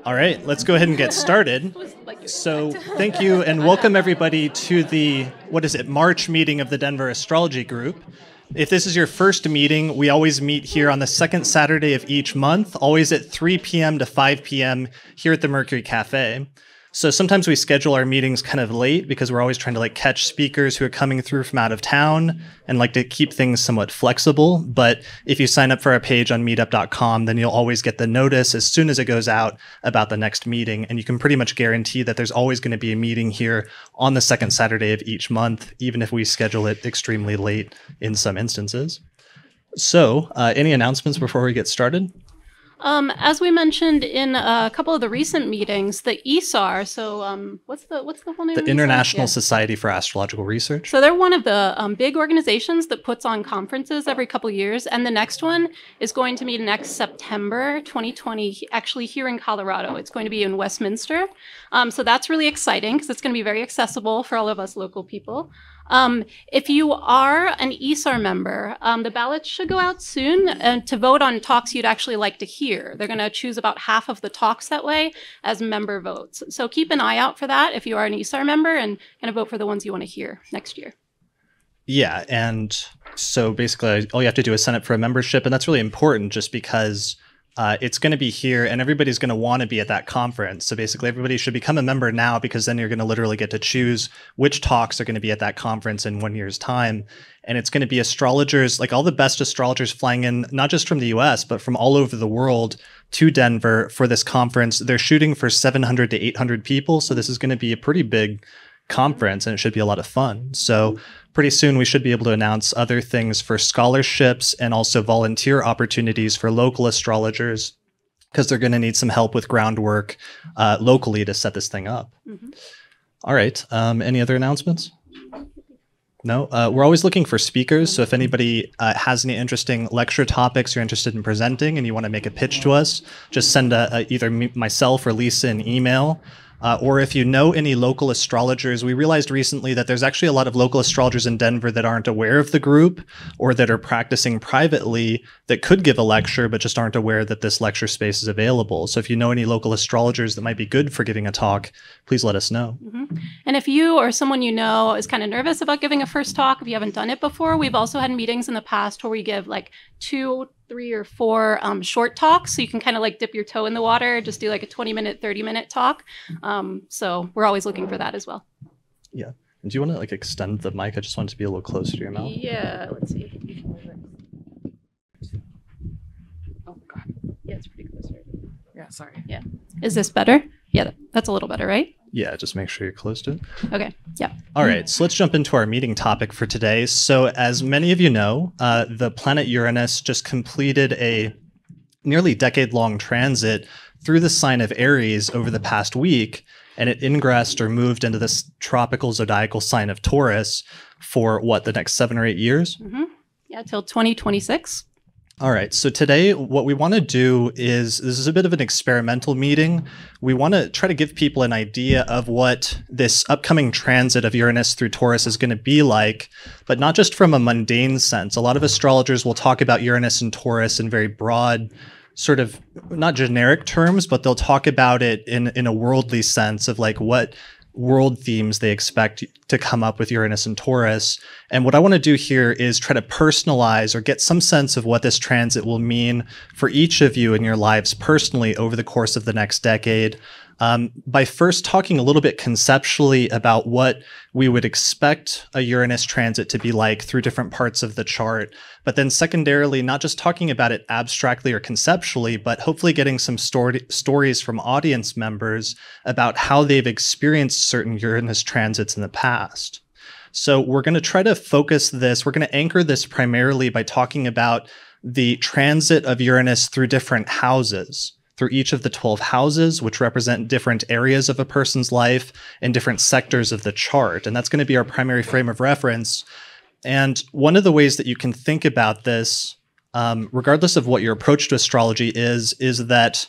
All right, let's go ahead and get started. So thank you and welcome everybody to the, March meeting of the Denver Astrology Group. If this is your first meeting, we always meet here on the second Saturday of each month, always at 3 p.m. to 5 p.m. here at the Mercury Cafe. So sometimes we schedule our meetings kind of late because we're always trying to catch speakers who are coming through from out of town and like to keep things somewhat flexible. But if you sign up for our page on meetup.com, then you'll always get the notice as soon as it goes out about the next meeting. And you can pretty much guarantee that there's always going to be a meeting here on the second Saturday of each month, even if we schedule it extremely late in some instances. So any announcements before we get started? As we mentioned in a couple of the recent meetings, the ESAR, so what's the whole name? The International Society for Astrological Research. So they're one of the big organizations that puts on conferences every couple years, and the next one is going to meet next September 2020, actually here in Colorado. It's going to be in Westminster. So that's really exciting because it's going to be very accessible for all of us local people. If you are an ESAR member, the ballots should go out soon to vote on talks you'd actually like to hear. They're going to choose about half of the talks that way as member votes. So keep an eye out for that if you are an ESAR member and kind of vote for the ones you want to hear next year. Yeah, and so basically all you have to do is sign up for a membership, and that's really important just because it's going to be here and everybody's going to want to be at that conference. So basically everybody should become a member now because then you're going to literally get to choose which talks are going to be at that conference in 1 year's time. And it's going to be astrologers, like all the best astrologers flying in, not just from the US, but from all over the world to Denver for this conference. They're shooting for 700 to 800 people. So this is going to be a pretty big conference and it should be a lot of fun. So pretty soon we should be able to announce other things for scholarships and also volunteer opportunities for local astrologers because they're going to need some help with groundwork locally to set this thing up. Mm-hmm. All right. Any other announcements? No, we're always looking for speakers. So if anybody has any interesting lecture topics you're interested in presenting and you want to make a pitch to us, just send either myself or Lisa an email. Or if you know any local astrologers, we realized recently that there's actually a lot of local astrologers in Denver that aren't aware of the group or that are practicing privately that could give a lecture, but just aren't aware that this lecture space is available. So if you know any local astrologers that might be good for giving a talk, please let us know. Mm-hmm. And if you or someone you know is kind of nervous about giving a first talk, if you haven't done it before, we've also had meetings in the past where we give like 2, 3, or 4 short talks. So you can kind of like dip your toe in the water, just do like a 20-minute, 30-minute talk. So we're always looking for that as well. Yeah. And do you want to like extend the mic? I just want it to be a little closer to your mouth. Yeah, let's see. Oh, God. Yeah, it's pretty close. Yeah, sorry. Yeah. Is this better? Yeah, that's a little better, right? Yeah, just make sure you're close to it. Okay, yeah. All right, so let's jump into our meeting topic for today. So as many of you know, the planet Uranus just completed a nearly decade-long transit through the sign of Aries over the past week, and it ingressed or moved into this tropical zodiacal sign of Taurus for what, the next 7 or 8 years? Mm-hmm. Yeah, till 2026. All right, so today what we want to do is, this is a bit of an experimental meeting. We want to try to give people an idea of what this upcoming transit of Uranus through Taurus is going to be like, but not just from a mundane sense. A lot of astrologers will talk about Uranus and Taurus in very broad, sort of not generic terms, but they'll talk about it in a worldly sense of like what world themes they expect to come up with Uranus and Taurus. And what I want to do here is try to personalize or get some sense of what this transit will mean for each of you in your lives personally over the course of the next decade. By first talking a little bit conceptually about what we would expect a Uranus transit to be like through different parts of the chart, but then secondarily, not just talking about it abstractly or conceptually, but hopefully getting some stories from audience members about how they've experienced certain Uranus transits in the past. So we're going to try to focus this, we're going to anchor this primarily by talking about the transit of Uranus through different houses, through each of the 12 houses, which represent different areas of a person's life and different sectors of the chart. And that's going to be our primary frame of reference. And one of the ways that you can think about this, regardless of what your approach to astrology is that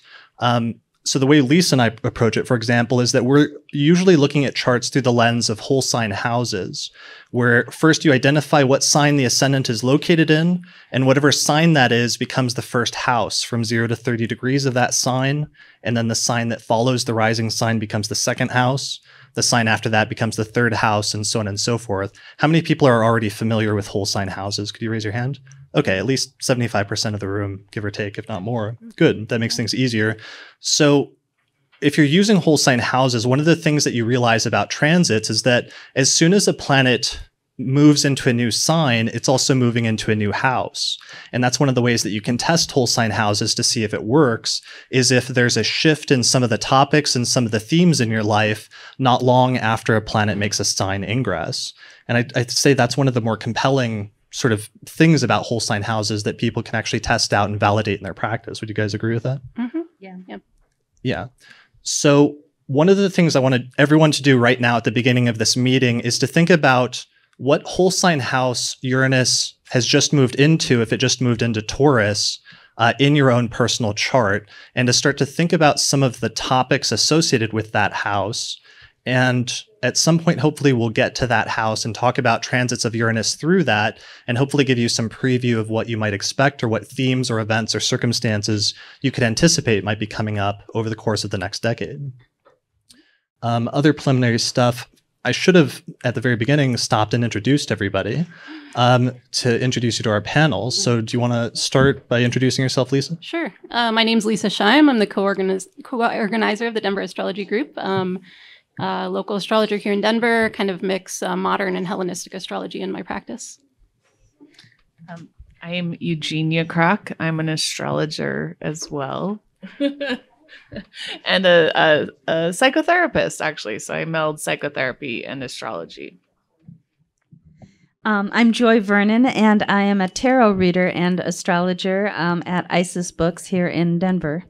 So the way Leisa and I approach it, for example, is that we're usually looking at charts through the lens of whole sign houses, where first you identify what sign the ascendant is located in, and whatever sign that is becomes the first house from 0 to 30 degrees of that sign. And then the sign that follows the rising sign becomes the second house. The sign after that becomes the third house, and so on and so forth. How many people are already familiar with whole sign houses? Could you raise your hand? Okay, at least 75% of the room, give or take, if not more. Good, that makes things easier. So if you're using whole sign houses, one of the things that you realize about transits is that as soon as a planet moves into a new sign, it's also moving into a new house. And that's one of the ways that you can test whole sign houses to see if it works, is if there's a shift in some of the topics and some of the themes in your life not long after a planet makes a sign ingress. And I'd say that's one of the more compelling sort of things about whole sign houses that people can actually test out and validate in their practice. Would you guys agree with that? Mm-hmm. Yeah. Yep. Yeah. So one of the things I wanted everyone to do right now at the beginning of this meeting is to think about what whole sign house Uranus has just moved into, if it just moved into Taurus, in your own personal chart, and to start to think about some of the topics associated with that house. And at some point, hopefully, we'll get to that house and talk about transits of Uranus through that, and hopefully give you some preview of what you might expect or what themes or events or circumstances you could anticipate might be coming up over the course of the next decade. Other preliminary stuff. I should have, at the very beginning, stopped and introduced everybody to introduce you to our panel. So do you want to start by introducing yourself, Leisa? Sure. My name's Leisa Schaim. I'm the co-organizer of the Denver Astrology Group. Local astrologer here in Denver, kind of mix modern and Hellenistic astrology in my practice. I am Eugenia Krok. I'm an astrologer as well. And a psychotherapist, actually. So I meld psychotherapy and astrology. I'm Joy Vernon, and I am a tarot reader and astrologer at Isis Books here in Denver.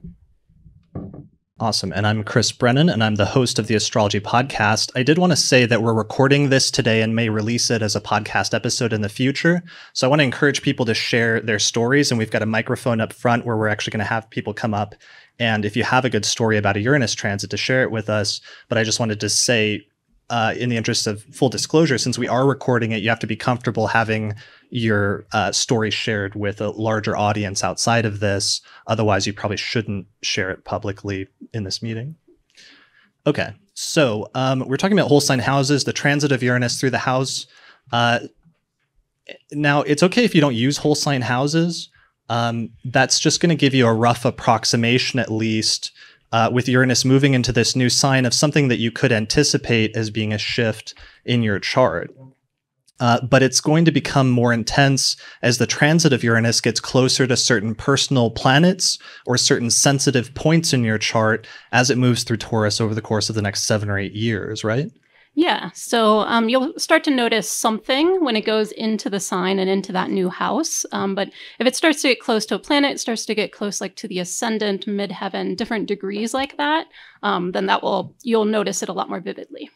Awesome. And I'm Chris Brennan, and I'm the host of the Astrology Podcast. I did want to say that we're recording this today and may release it as a podcast episode in the future. So I want to encourage people to share their stories, and we've got a microphone up front where we're actually going to have people come up. And if you have a good story about a Uranus transit, to share it with us. But I just wanted to say, in the interest of full disclosure, since we are recording it, you have to be comfortable having your story shared with a larger audience outside of this. Otherwise, you probably shouldn't share it publicly in this meeting. Okay, so we're talking about whole sign houses, the transit of Uranus through the house. Now, it's okay if you don't use whole sign houses. That's just going to give you a rough approximation, at least, with Uranus moving into this new sign of something that you could anticipate as being a shift in your chart. But it's going to become more intense as the transit of Uranus gets closer to certain personal planets or certain sensitive points in your chart as it moves through Taurus over the course of the next 7 or 8 years, right? Yeah. So you'll start to notice something when it goes into the sign and into that new house. But if it starts to get close to a planet, it starts to get close like to the ascendant, midheaven, different degrees like that, then you'll notice it a lot more vividly.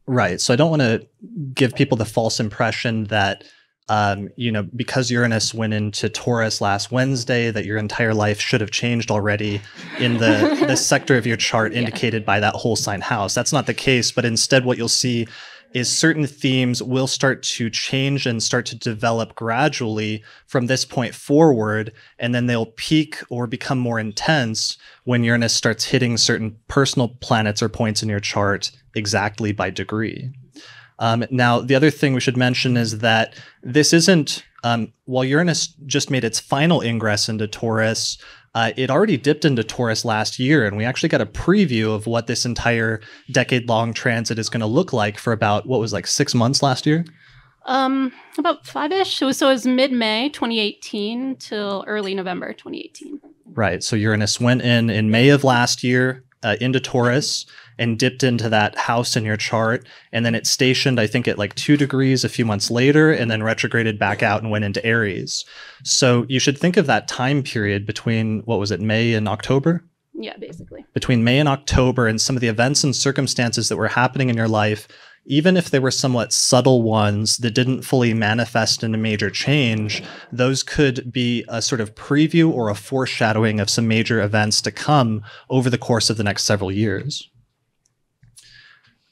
Right. So I don't want to give people the false impression that, because Uranus went into Taurus last Wednesday, that your entire life should have changed already in the sector of your chart indicated by that whole sign house. That's not the case. But instead, what you'll see is certain themes will start to change and start to develop gradually from this point forward, and then they'll peak or become more intense when Uranus starts hitting certain personal planets or points in your chart exactly by degree. Now, the other thing we should mention is that this isn't, while Uranus just made its final ingress into Taurus, it already dipped into Taurus last year, and we actually got a preview of what this entire decade-long transit is going to look like for about, 6 months last year? About 5-ish. So it was mid-May 2018 till early November 2018. Right. So Uranus went in May of last year into Taurus and dipped into that house in your chart. And then it stationed, I think, at like 2 degrees a few months later, and then retrograded back out and went into Aries. So you should think of that time period between, May and October? Yeah, basically. Between May and October, and some of the events and circumstances that were happening in your life even if they were somewhat subtle ones that didn't fully manifest in a major change, those could be a sort of preview or a foreshadowing of some major events to come over the course of the next several years.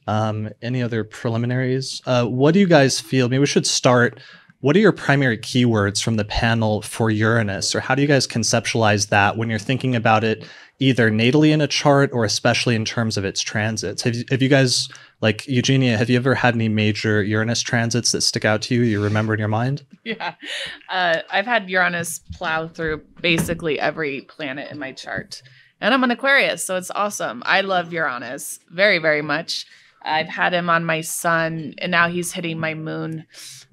Any other preliminaries? What do you guys feel? Maybe we should start. What are your primary keywords from the panel for Uranus, or how do you guys conceptualize that when you're thinking about it either natally in a chart or especially in terms of its transits? Have you guys, like Eugenia, have you ever had any major Uranus transits that stick out to you, you remember in your mind? Yeah. I've had Uranus plow through basically every planet in my chart. And I'm an Aquarius, so it's awesome. I love Uranus very, very much. I've had him on my sun, and now he's hitting my moon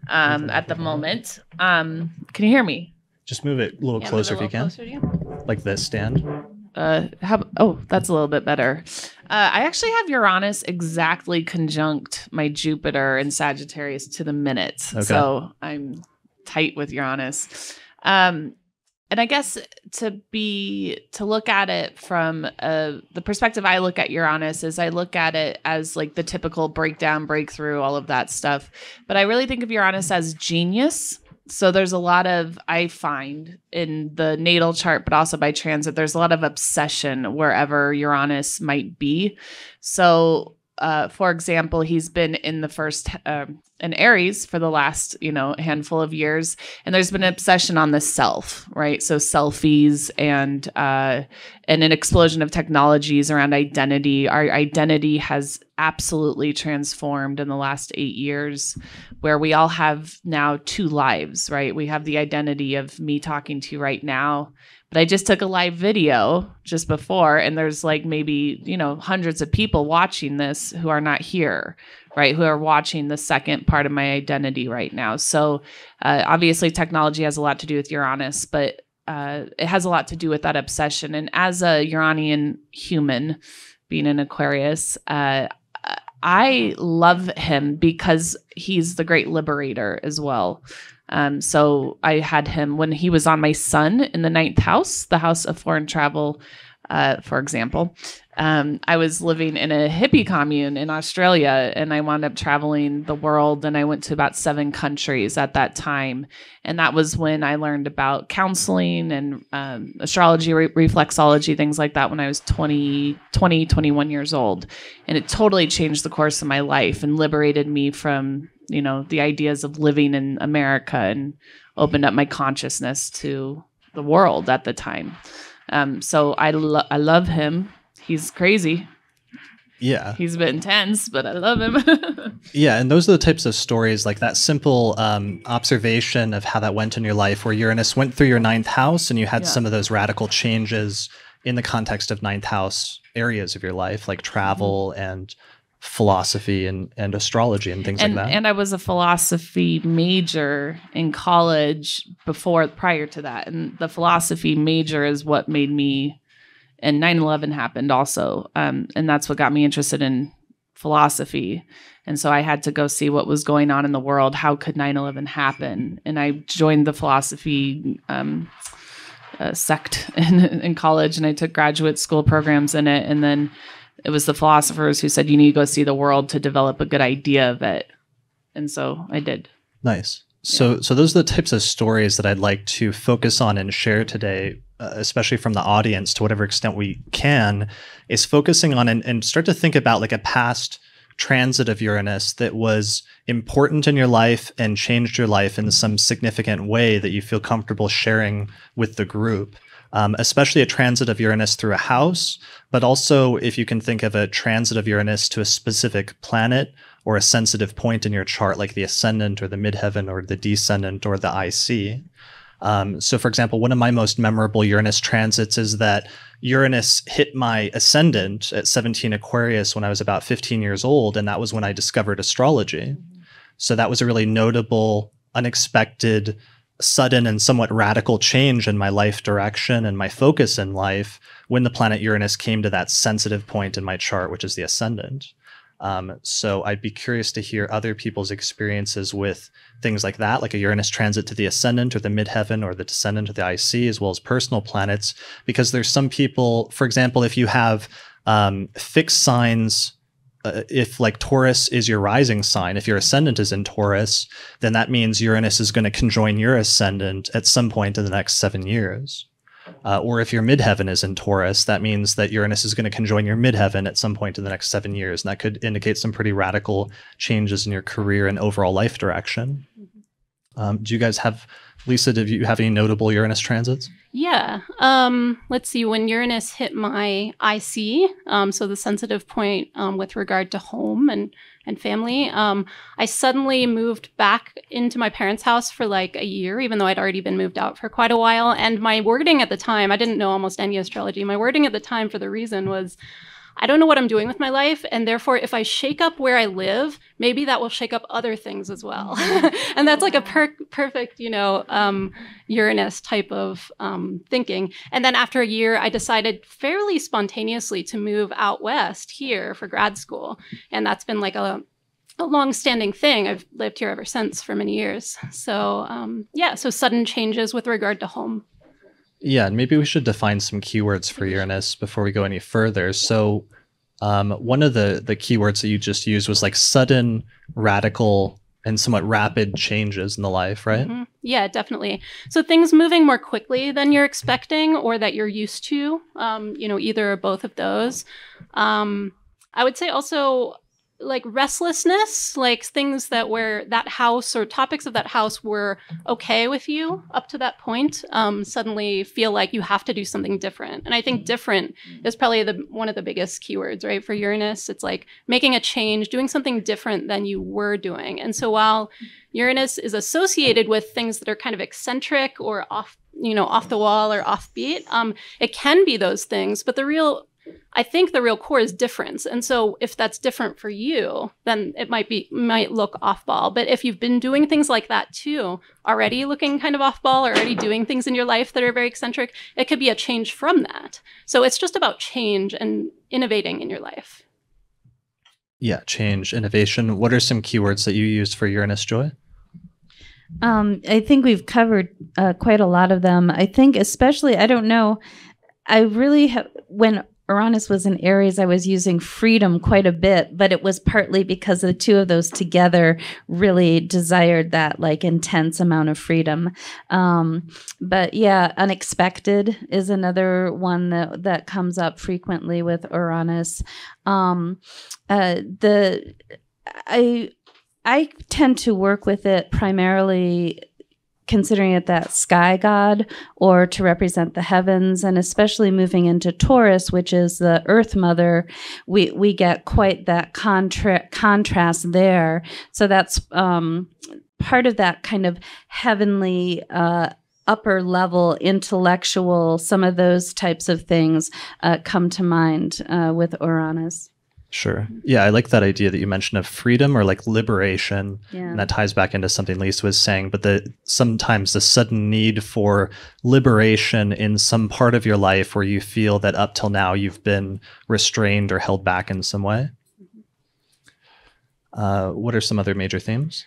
at the moment. Can you hear me? Just move it a little closer if you can. Closer to you. Like this stand. That's a little bit better. I actually have Uranus exactly conjunct my Jupiter and Sagittarius to the minute. Okay. So I'm tight with Uranus. And I guess to look at it from the perspective I look at Uranus is I look at it as like the typical breakdown, breakthrough, all of that stuff. But I really think of Uranus as genius. So there's a lot of, I find in the natal chart, but also by transit, there's a lot of obsession wherever Uranus might be. So for example, he's been in the first in Aries for the last, handful of years, and there's been an obsession on the self, right? So selfies and an explosion of technologies around identity. Our identity has absolutely transformed in the last 8 years, where we all have now 2 lives, right? We have the identity of me talking to you right now. But I just took a live video just before, and there's like maybe, hundreds of people watching this who are not here, right? Who are watching the second part of my identity right now. So obviously technology has a lot to do with Uranus, but it has a lot to do with that obsession. And as a Uranian human, being an Aquarius, I love him because he's the great liberator as well. So I had him when he was on my sun in the 9th house, the house of foreign travel, for example. I was living in a hippie commune in Australia, and I wound up traveling the world, and I went to about 7 countries at that time. And that was when I learned about counseling and astrology, reflexology, things like that when I was 21 years old. And it totally changed the course of my life and liberated me from the ideas of living in America, and opened up my consciousness to the world at the time. So I love him. He's crazy. Yeah. He's a bit intense, but I love him. Yeah. And those are the types of stories, like that simple observation of how that went in your life, where Uranus went through your 9th house and you had some of those radical changes in the context of 9th house areas of your life, like travel and philosophy and astrology and things like that. And I was a philosophy major in college prior to that. And the philosophy major is what made me, and 9/11 happened also. And that's what got me interested in philosophy. And so I had to go see what was going on in the world. How could 9/11 happen? And I joined the philosophy sect in college, and I took graduate school programs in it. And then it was the philosophers who said, you need to go see the world to develop a good idea of it. And so I did. Nice. So those are the types of stories that I'd like to focus on and share today, especially from the audience to whatever extent we can, is focusing on and start to think about like a past transit of Uranus that was important in your life and changed your life in some significant way that you feel comfortable sharing with the group. Especially a transit of Uranus through a house, but also if you can think of a transit of Uranus to a specific planet or a sensitive point in your chart, like the ascendant or the midheaven or the descendant or the IC. So for example, one of my most memorable Uranus transits is that Uranus hit my ascendant at 17 Aquarius when I was about 15 years old, and that was when I discovered astrology. So that was a really notable, unexpected, sudden and somewhat radical change in my life direction and my focus in life when the planet Uranus came to that sensitive point in my chart, which is the ascendant. So I'd be curious to hear other people's experiences with things like that, like a Uranus transit to the ascendant or the midheaven or the descendant of the IC, as well as personal planets, because there's some people, for example, if you have fixed signs if like Taurus is your rising sign, if your ascendant is in Taurus, then that means Uranus is going to conjoin your ascendant at some point in the next 7 years. Or if your midheaven is in Taurus, that means that Uranus is going to conjoin your midheaven at some point in the next 7 years. And that could indicate some pretty radical changes in your career and overall life direction. Do you guys have, Leisa, do you have any notable Uranus transits? Yeah. Let's see. When Uranus hit my IC, so the sensitive point with regard to home and family, I suddenly moved back into my parents' house for like a year, even though I'd already been moved out for quite a while. And my wording at the time, I didn't know almost any astrology. My wording at the time for the reason was, I don't know what I'm doing with my life, and therefore, if I shake up where I live, maybe that will shake up other things as well. And that's like a perfect, Uranus type of thinking. And then after a year, I decided fairly spontaneously to move out west here for grad school, and that's been like a long-standing thing. I've lived here ever since for many years. So so sudden changes with regard to home. Yeah, and maybe we should define some keywords for Uranus before we go any further. So one of the keywords that you just used was like sudden, radical, and somewhat rapid changes in the life, right? Mm-hmm. Yeah, definitely. So things moving more quickly than you're expecting or that you're used to, either or both of those. I would say also like restlessness, like things that where that house or topics of that house were okay with you up to that point, suddenly feel like you have to do something different. And I think different is probably one of the biggest keywords, right? For Uranus, it's like making a change, doing something different than you were doing. And so while Uranus is associated with things that are kind of eccentric or off the wall or offbeat, it can be those things, but I think the real core is difference. And so if that's different for you, then it might look off ball. But if you've been doing things like that too, already looking kind of off ball, already doing things in your life that are very eccentric, it could be a change from that. So it's just about change and innovating in your life. Yeah, change, innovation. What are some keywords that you used for Uranus, Joy? I think we've covered quite a lot of them. I think especially, I don't know, I really have, when Uranus was in Aries, I was using freedom quite a bit, but it was partly because the two of those together really desired that like intense amount of freedom. But yeah, unexpected is another one that comes up frequently with Uranus. I tend to work with it primarily considering it that sky god or to represent the heavens, and especially moving into Taurus, which is the earth mother, we get quite that contrast there. So that's part of that kind of heavenly upper level intellectual, some of those types of things come to mind with Uranus. Sure. Yeah, I like that idea that you mentioned of freedom or like liberation. Yeah. And that ties back into something Leisa was saying, but sometimes the sudden need for liberation in some part of your life where you feel that up till now you've been restrained or held back in some way. What are some other major themes?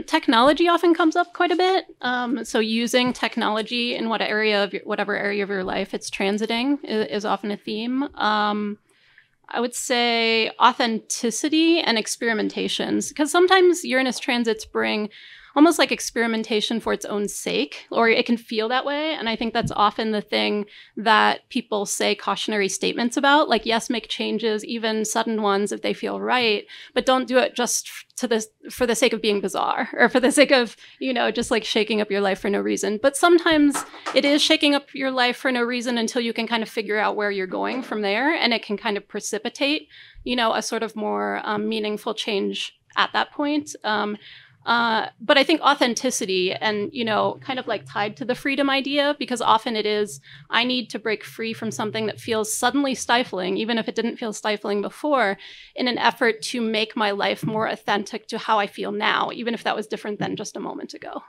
Technology often comes up quite a bit. So using technology in whatever area of your life it's transiting is often a theme. I would say authenticity and experimentations, because sometimes Uranus transits bring almost like experimentation for its own sake, or it can feel that way. And I think that's often the thing that people say cautionary statements about, like, yes, make changes, even sudden ones if they feel right, but don't do it just for the sake of being bizarre or for the sake of, just like shaking up your life for no reason. But sometimes it is shaking up your life for no reason until you can kind of figure out where you're going from there. And it can kind of precipitate, a sort of more meaningful change at that point. But I think authenticity and, kind of like tied to the freedom idea, because often it is, I need to break free from something that feels suddenly stifling, even if it didn't feel stifling before, in an effort to make my life more authentic to how I feel now, even if that was different than just a moment ago.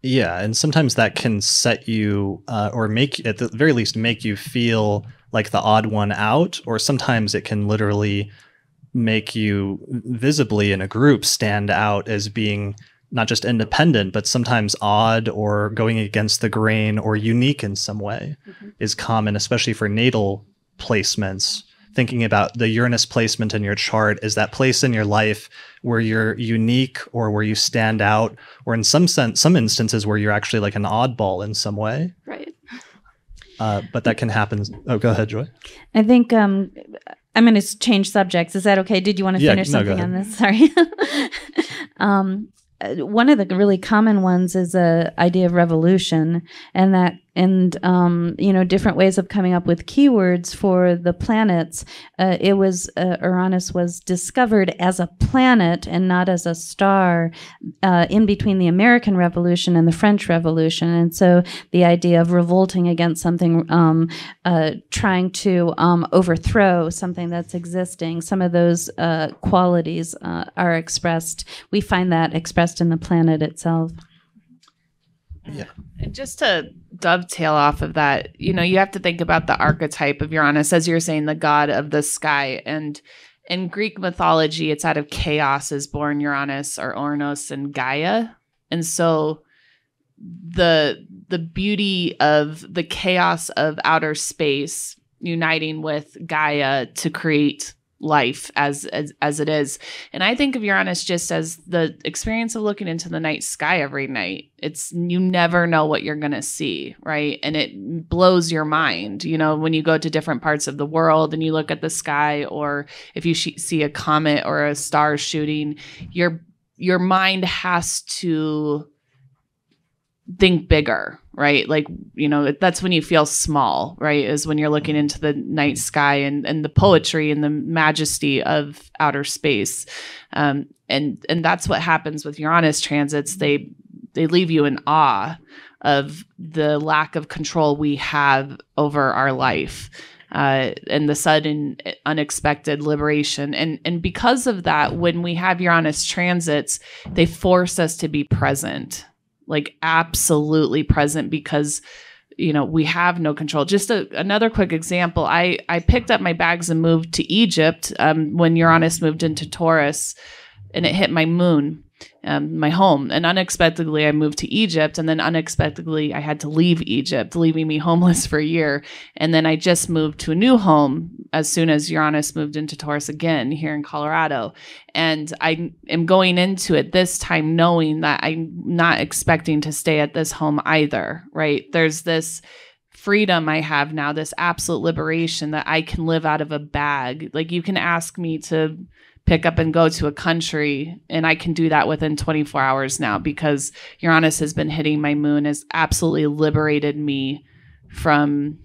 Yeah, and sometimes that can set you, or at the very least, make you feel like the odd one out, or sometimes it can literally make you visibly in a group stand out as being not just independent, but sometimes odd or going against the grain or unique in some way is common, especially for natal placements, thinking about the Uranus placement in your chart is that place in your life where you're unique or where you stand out, or in some instances where you're actually like an oddball in some way. Right. But that can happen. Oh, go ahead, Joy. I think I'm going to change subjects. Is that okay? Did you want to finish something on this? Sorry. One of the really common ones is the idea of revolution, and different ways of coming up with keywords for the planets. Uranus was discovered as a planet and not as a star in between the American Revolution and the French Revolution. And so the idea of revolting against something, trying to overthrow something that's existing, some of those qualities are expressed. We find that expressed in the planet itself. Yeah. And just to dovetail off of that, you have to think about the archetype of Uranus, as you're saying, the god of the sky. And in Greek mythology, it's out of chaos is born Uranus or Ornos and Gaia. And so the beauty of the chaos of outer space uniting with Gaia to create life as it is. And I think of Uranus just as the experience of looking into the night sky every night. You never know what you're going to see, right? And it blows your mind, when you go to different parts of the world and you look at the sky, or if you see a comet or a star shooting, your mind has to think bigger, right? Like, that's when you feel small, right? Is when you're looking into the night sky and the poetry and the majesty of outer space. And that's what happens with Uranus transits. They leave you in awe of the lack of control we have over our life. And the sudden unexpected liberation. And because of that, when we have Uranus transits, they force us to be present. Like absolutely present, because we have no control. Just another quick example. I picked up my bags and moved to Egypt when Uranus moved into Taurus, and it hit my moon, my home. And unexpectedly, I moved to Egypt, and then unexpectedly, I had to leave Egypt, leaving me homeless for a year. And then I just moved to a new home as soon as Uranus moved into Taurus again here in Colorado. And I am going into it this time knowing that I'm not expecting to stay at this home either, right? There's this freedom I have now, this absolute liberation that I can live out of a bag. Like, you can ask me to pick up and go to a country, and I can do that within 24 hours now, because Uranus has been hitting my moon, has absolutely liberated me from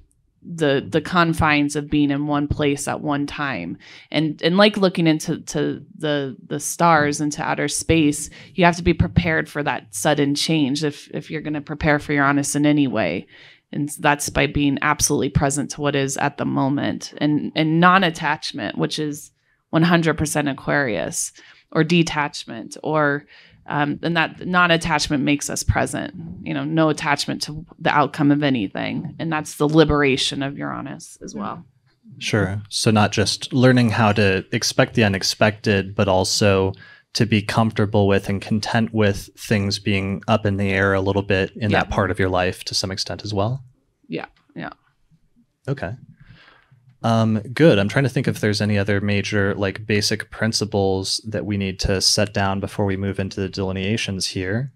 the confines of being in one place at one time. And like looking into the stars, into outer space, you have to be prepared for that sudden change if you're going to prepare for Uranus in any way. And that's by being absolutely present to what is at the moment, and non-attachment, which is 100% Aquarius, or detachment, or and that non-attachment makes us present, no attachment to the outcome of anything. And that's the liberation of Uranus as well. Sure. So not just learning how to expect the unexpected, but also to be comfortable with and content with things being up in the air a little bit in that part of your life to some extent as well. Yeah. Yeah. Okay. Good. I'm trying to think if there's any other major basic principles that we need to set down before we move into the delineations here.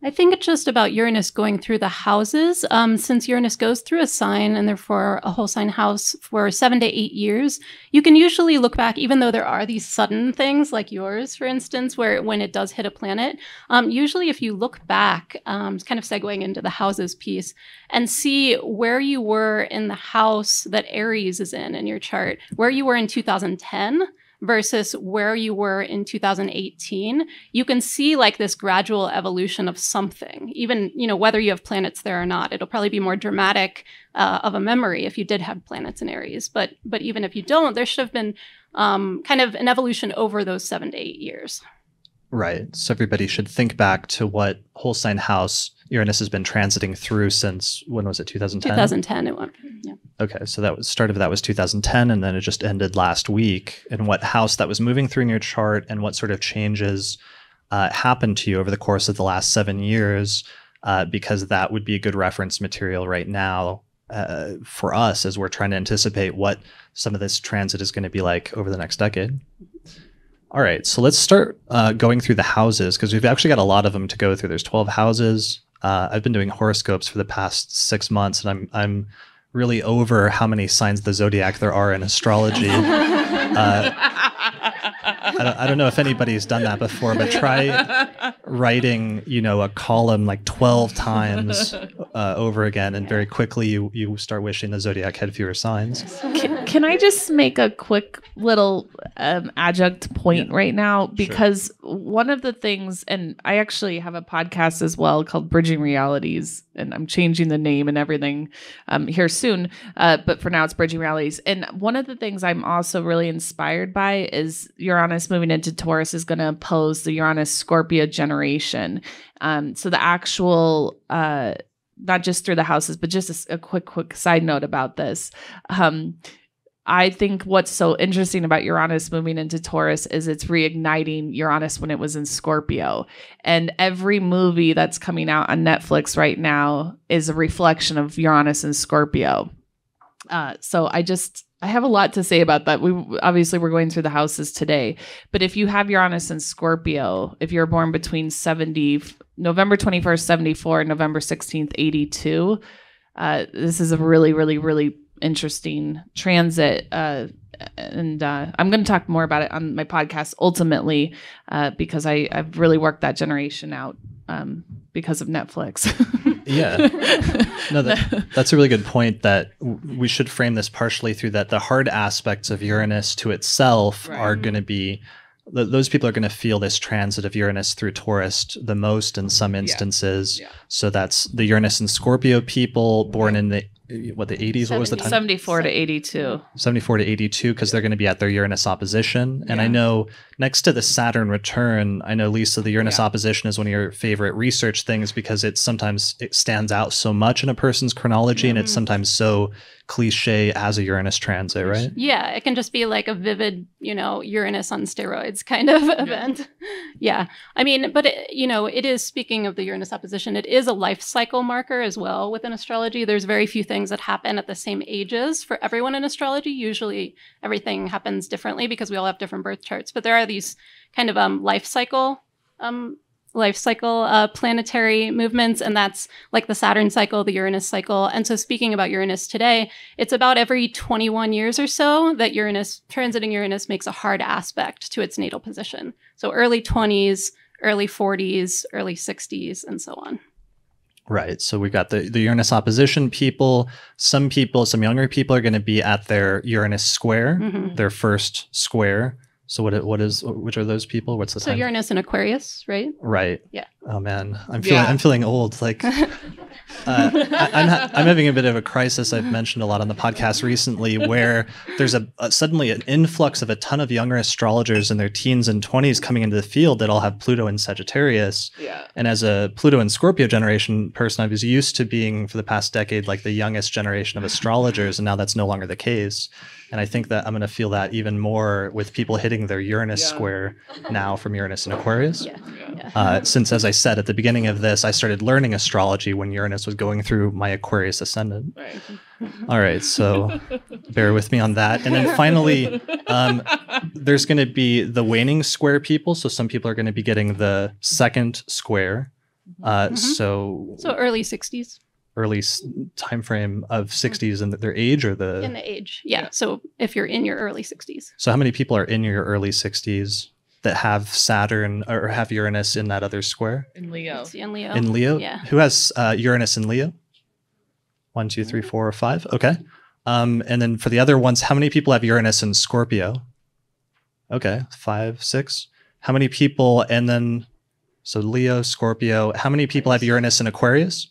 I think it's just about Uranus going through the houses. Since Uranus goes through a sign, and therefore a whole sign house, for 7 to 8 years, you can usually look back, even though there are these sudden things like yours, for instance, when it does hit a planet. Usually if you look back, kind of segueing into the houses piece, and see where you were in the house that Aries is in your chart, where you were in 2010, versus where you were in 2018, you can see this gradual evolution of something, even, whether you have planets there or not. It'll probably be more dramatic of a memory if you did have planets in Aries. But even if you don't, there should have been kind of an evolution over those 7 to 8 years. Right. So everybody should think back to what whole sign house Uranus has been transiting through since, when was it, 2010? 2010 it went, yeah. Okay, so that was 2010, and then it just ended last week. And what house that was moving through in your chart, and what sort of changes happened to you over the course of the last 7 years, because that would be a good reference material right now for us as we're trying to anticipate what some of this transit is going to be like over the next decade. All right, so let's start going through the houses, because we've actually got a lot of them to go through. There's 12 houses. I've been doing horoscopes for the past 6 months, and I'm really over how many signs of the zodiac there are in astrology. I don't know if anybody's done that before, but try writing, a column like 12 times over again, and very quickly you start wishing the zodiac had fewer signs. Can I just make a quick little adjunct point right now? Because one of the things, and I actually have a podcast as well called Bridging Realities, and I'm changing the name and everything here soon. But for now, it's Bridging Realities. And one of the things I'm also really inspired by is Uranus moving into Taurus is going to oppose the Uranus-Scorpio generation. So the actual, not just through the houses, but just a quick side note about this. I think what's so interesting about Uranus moving into Taurus is it's reigniting Uranus when it was in Scorpio. And every movie that's coming out on Netflix right now is a reflection of Uranus and Scorpio. So I have a lot to say about that. We're going through the houses today, but if you have Uranus and Scorpio, if you're born between November 21st, 74, and November 16th, 82, this is a really, really, really interesting transit. And I'm going to talk more about it on my podcast ultimately, because I've really worked that generation out because of Netflix. Yeah. No, that's a really good point, that we should frame this partially through that the hard aspects of Uranus to itself are going to be, those people are going to feel this transit of Uranus through Taurus the most in some instances. Yeah. So that's the Uranus and Scorpio people born in the 80s? What was the time? 74 to 82. 74 to 82, because they're going to be at their Uranus opposition. And I know next to the Saturn return, I know, Leisa, the Uranus opposition is one of your favorite research things, because it stands out so much in a person's chronology, and it's sometimes so cliche as a Uranus transit, right? Yeah, it can just be like a vivid, Uranus on steroids kind of event. Yeah. I mean, but it is, speaking of the Uranus opposition, it is a life cycle marker as well within astrology. There's very few things that happen at the same ages for everyone in astrology. Usually everything happens differently because we all have different birth charts, but there are these kind of life cycle planetary movements, and that's like the Saturn cycle, the Uranus cycle. And so speaking about Uranus today, it's about every 21 years or so that transiting Uranus makes a hard aspect to its natal position. So early 20s, early 40s, early 60s, and so on. Right. So we've got the Uranus opposition people. Some younger people are going to be at their Uranus square, their first square. So which are those people? What's the time? So Uranus and Aquarius, right? Right. Yeah. Oh man, I'm feeling old. Like, I'm having a bit of a crisis. I've mentioned a lot on the podcast recently, where there's suddenly an influx of a ton of younger astrologers in their teens and 20s coming into the field that all have Pluto in Sagittarius. Yeah. And as a Pluto and Scorpio generation person, I was used to being, for the past decade, like the youngest generation of astrologers, and now that's no longer the case. And I think that I'm going to feel that even more with people hitting their Uranus square now from Uranus and Aquarius. Since, as I said at the beginning of this, I started learning astrology when Uranus was going through my Aquarius ascendant. Right. All right, so bear with me on that. And then finally, there's going to be the waning square people. So some people are going to be getting the second square. So early 60s. Early time frame of 60s and their age, or in the age. Yeah. So if you're in your early 60s. So how many people are in your early 60s that have Saturn or have Uranus in that other square? In Leo. In Leo. In Leo? Yeah. Who has Uranus in Leo? 1, 2, 3, 4, 5. Okay. And then for the other ones, how many people have Uranus in Scorpio? Okay. 5, 6. How many people? And then, so Leo, Scorpio, how many people have Uranus in Aquarius?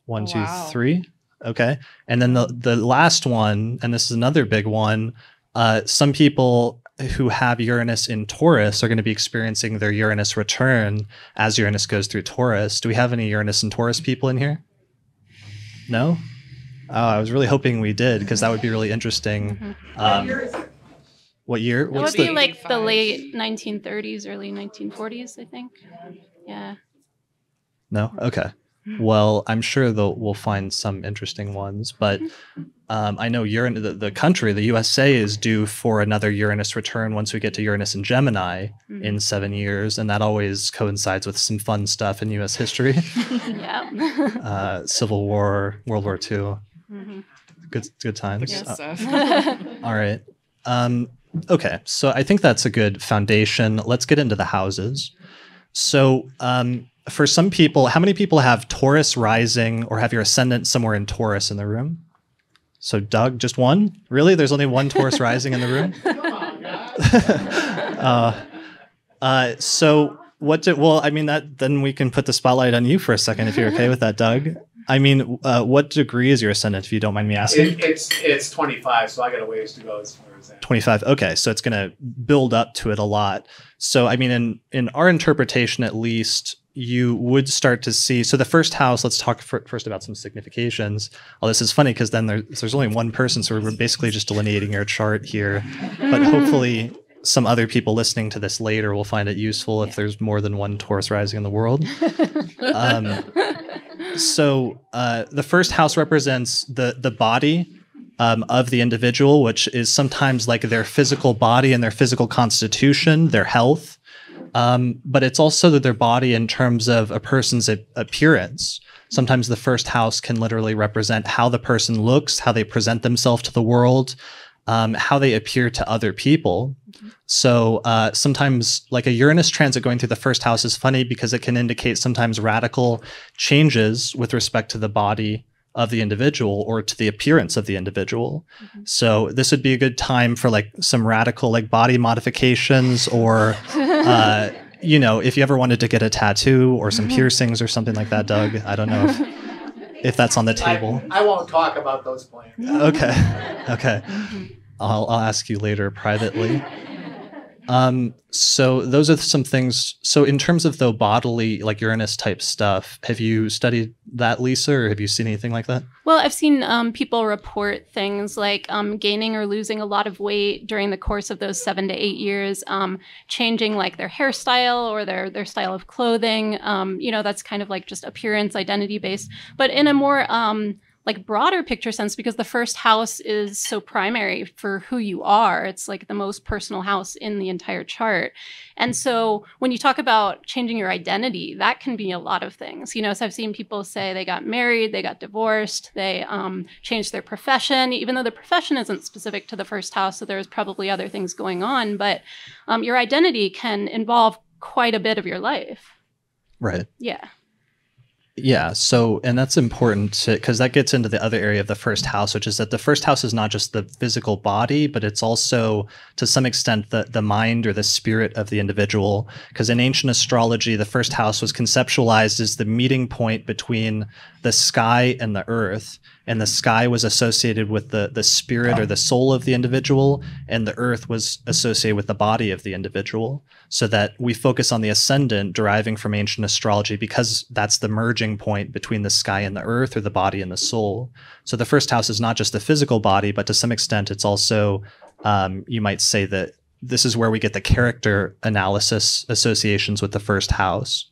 1, 2, 3. Okay. And then the last one, and this is another big one, some people who have Uranus in Taurus are going to be experiencing their Uranus return as Uranus goes through Taurus. Do we have any Uranus and Taurus people in here? No? Oh, I was really hoping we did, because that would be really interesting. What year? It would be like the late 1930s, early 1940s, I think. Yeah. No? Okay. Well, I'm sure we'll find some interesting ones, but I know the country, the USA, is due for another Uranus return once we get to Uranus and Gemini in 7 years, and that always coincides with some fun stuff in U.S. history. Yeah. Civil War, World War II. Good times. Yes, All right. Okay, so I think that's a good foundation. Let's get into the houses. So for some people, how many people have Taurus rising or have your ascendant somewhere in Taurus in the room? So Doug, just one? Really? There's only one Taurus rising in the room? Come on, guys. So then we can put the spotlight on you for a second if you're okay with that, Doug. I mean, what degree is your ascendant, if you don't mind me asking? It's 25, so I got a ways to go as far as that. 25. Okay, so it's going to build up to it a lot. So, I mean, in our interpretation, at least, you would start to see. So the first house, let's talk first about some significations. Oh, this is funny because then there's only one person, so we're basically just delineating your chart here. But hopefully some other people listening to this later will find it useful if there's more than one Taurus rising in the world. So the first house represents the body of the individual, which is sometimes like their physical body and their physical constitution, their health. But it's also their body in terms of a person's appearance. Sometimes the first house can literally represent how the person looks, how they present themselves to the world, how they appear to other people. So sometimes like a Uranus transit going through the first house is funny because it can indicate sometimes radical changes with respect to the body of the individual or to the appearance of the individual. So this would be a good time for like some radical like body modifications or, if you ever wanted to get a tattoo or some piercings or something like that, Doug. I don't know if that's on the table. I won't talk about those plans. Okay. I'll ask you later privately. So those are some things. So in terms of the bodily, like Uranus type stuff, have you studied that, Leisa, or have you seen anything like that? Well, I've seen people report things like gaining or losing a lot of weight during the course of those 7 to 8 years, changing like their hairstyle or their style of clothing. That's kind of like just appearance, identity based, but in a more like broader picture sense, because the first house is so primary for who you are. It's like the most personal house in the entire chart. And so when you talk about changing your identity, that can be a lot of things. So I've seen people say they got married, they got divorced, they changed their profession, even though the profession isn't specific to the first house. So there's probably other things going on, but your identity can involve quite a bit of your life. Right. Yeah. Yeah. So, and that's important because that gets into the other area of the first house, which is that the first house is not just the physical body, but it's also to some extent the mind or the spirit of the individual. Because in ancient astrology, the first house was conceptualized as the meeting point between the sky and the earth. And the sky was associated with the spirit or the soul of the individual, and the earth was associated with the body of the individual. So that we focus on the ascendant deriving from ancient astrology because that's the merging point between the sky and the earth, or the body and the soul. So the first house is not just the physical body, but to some extent it's also, you might say that this is where we get the character analysis associations with the first house.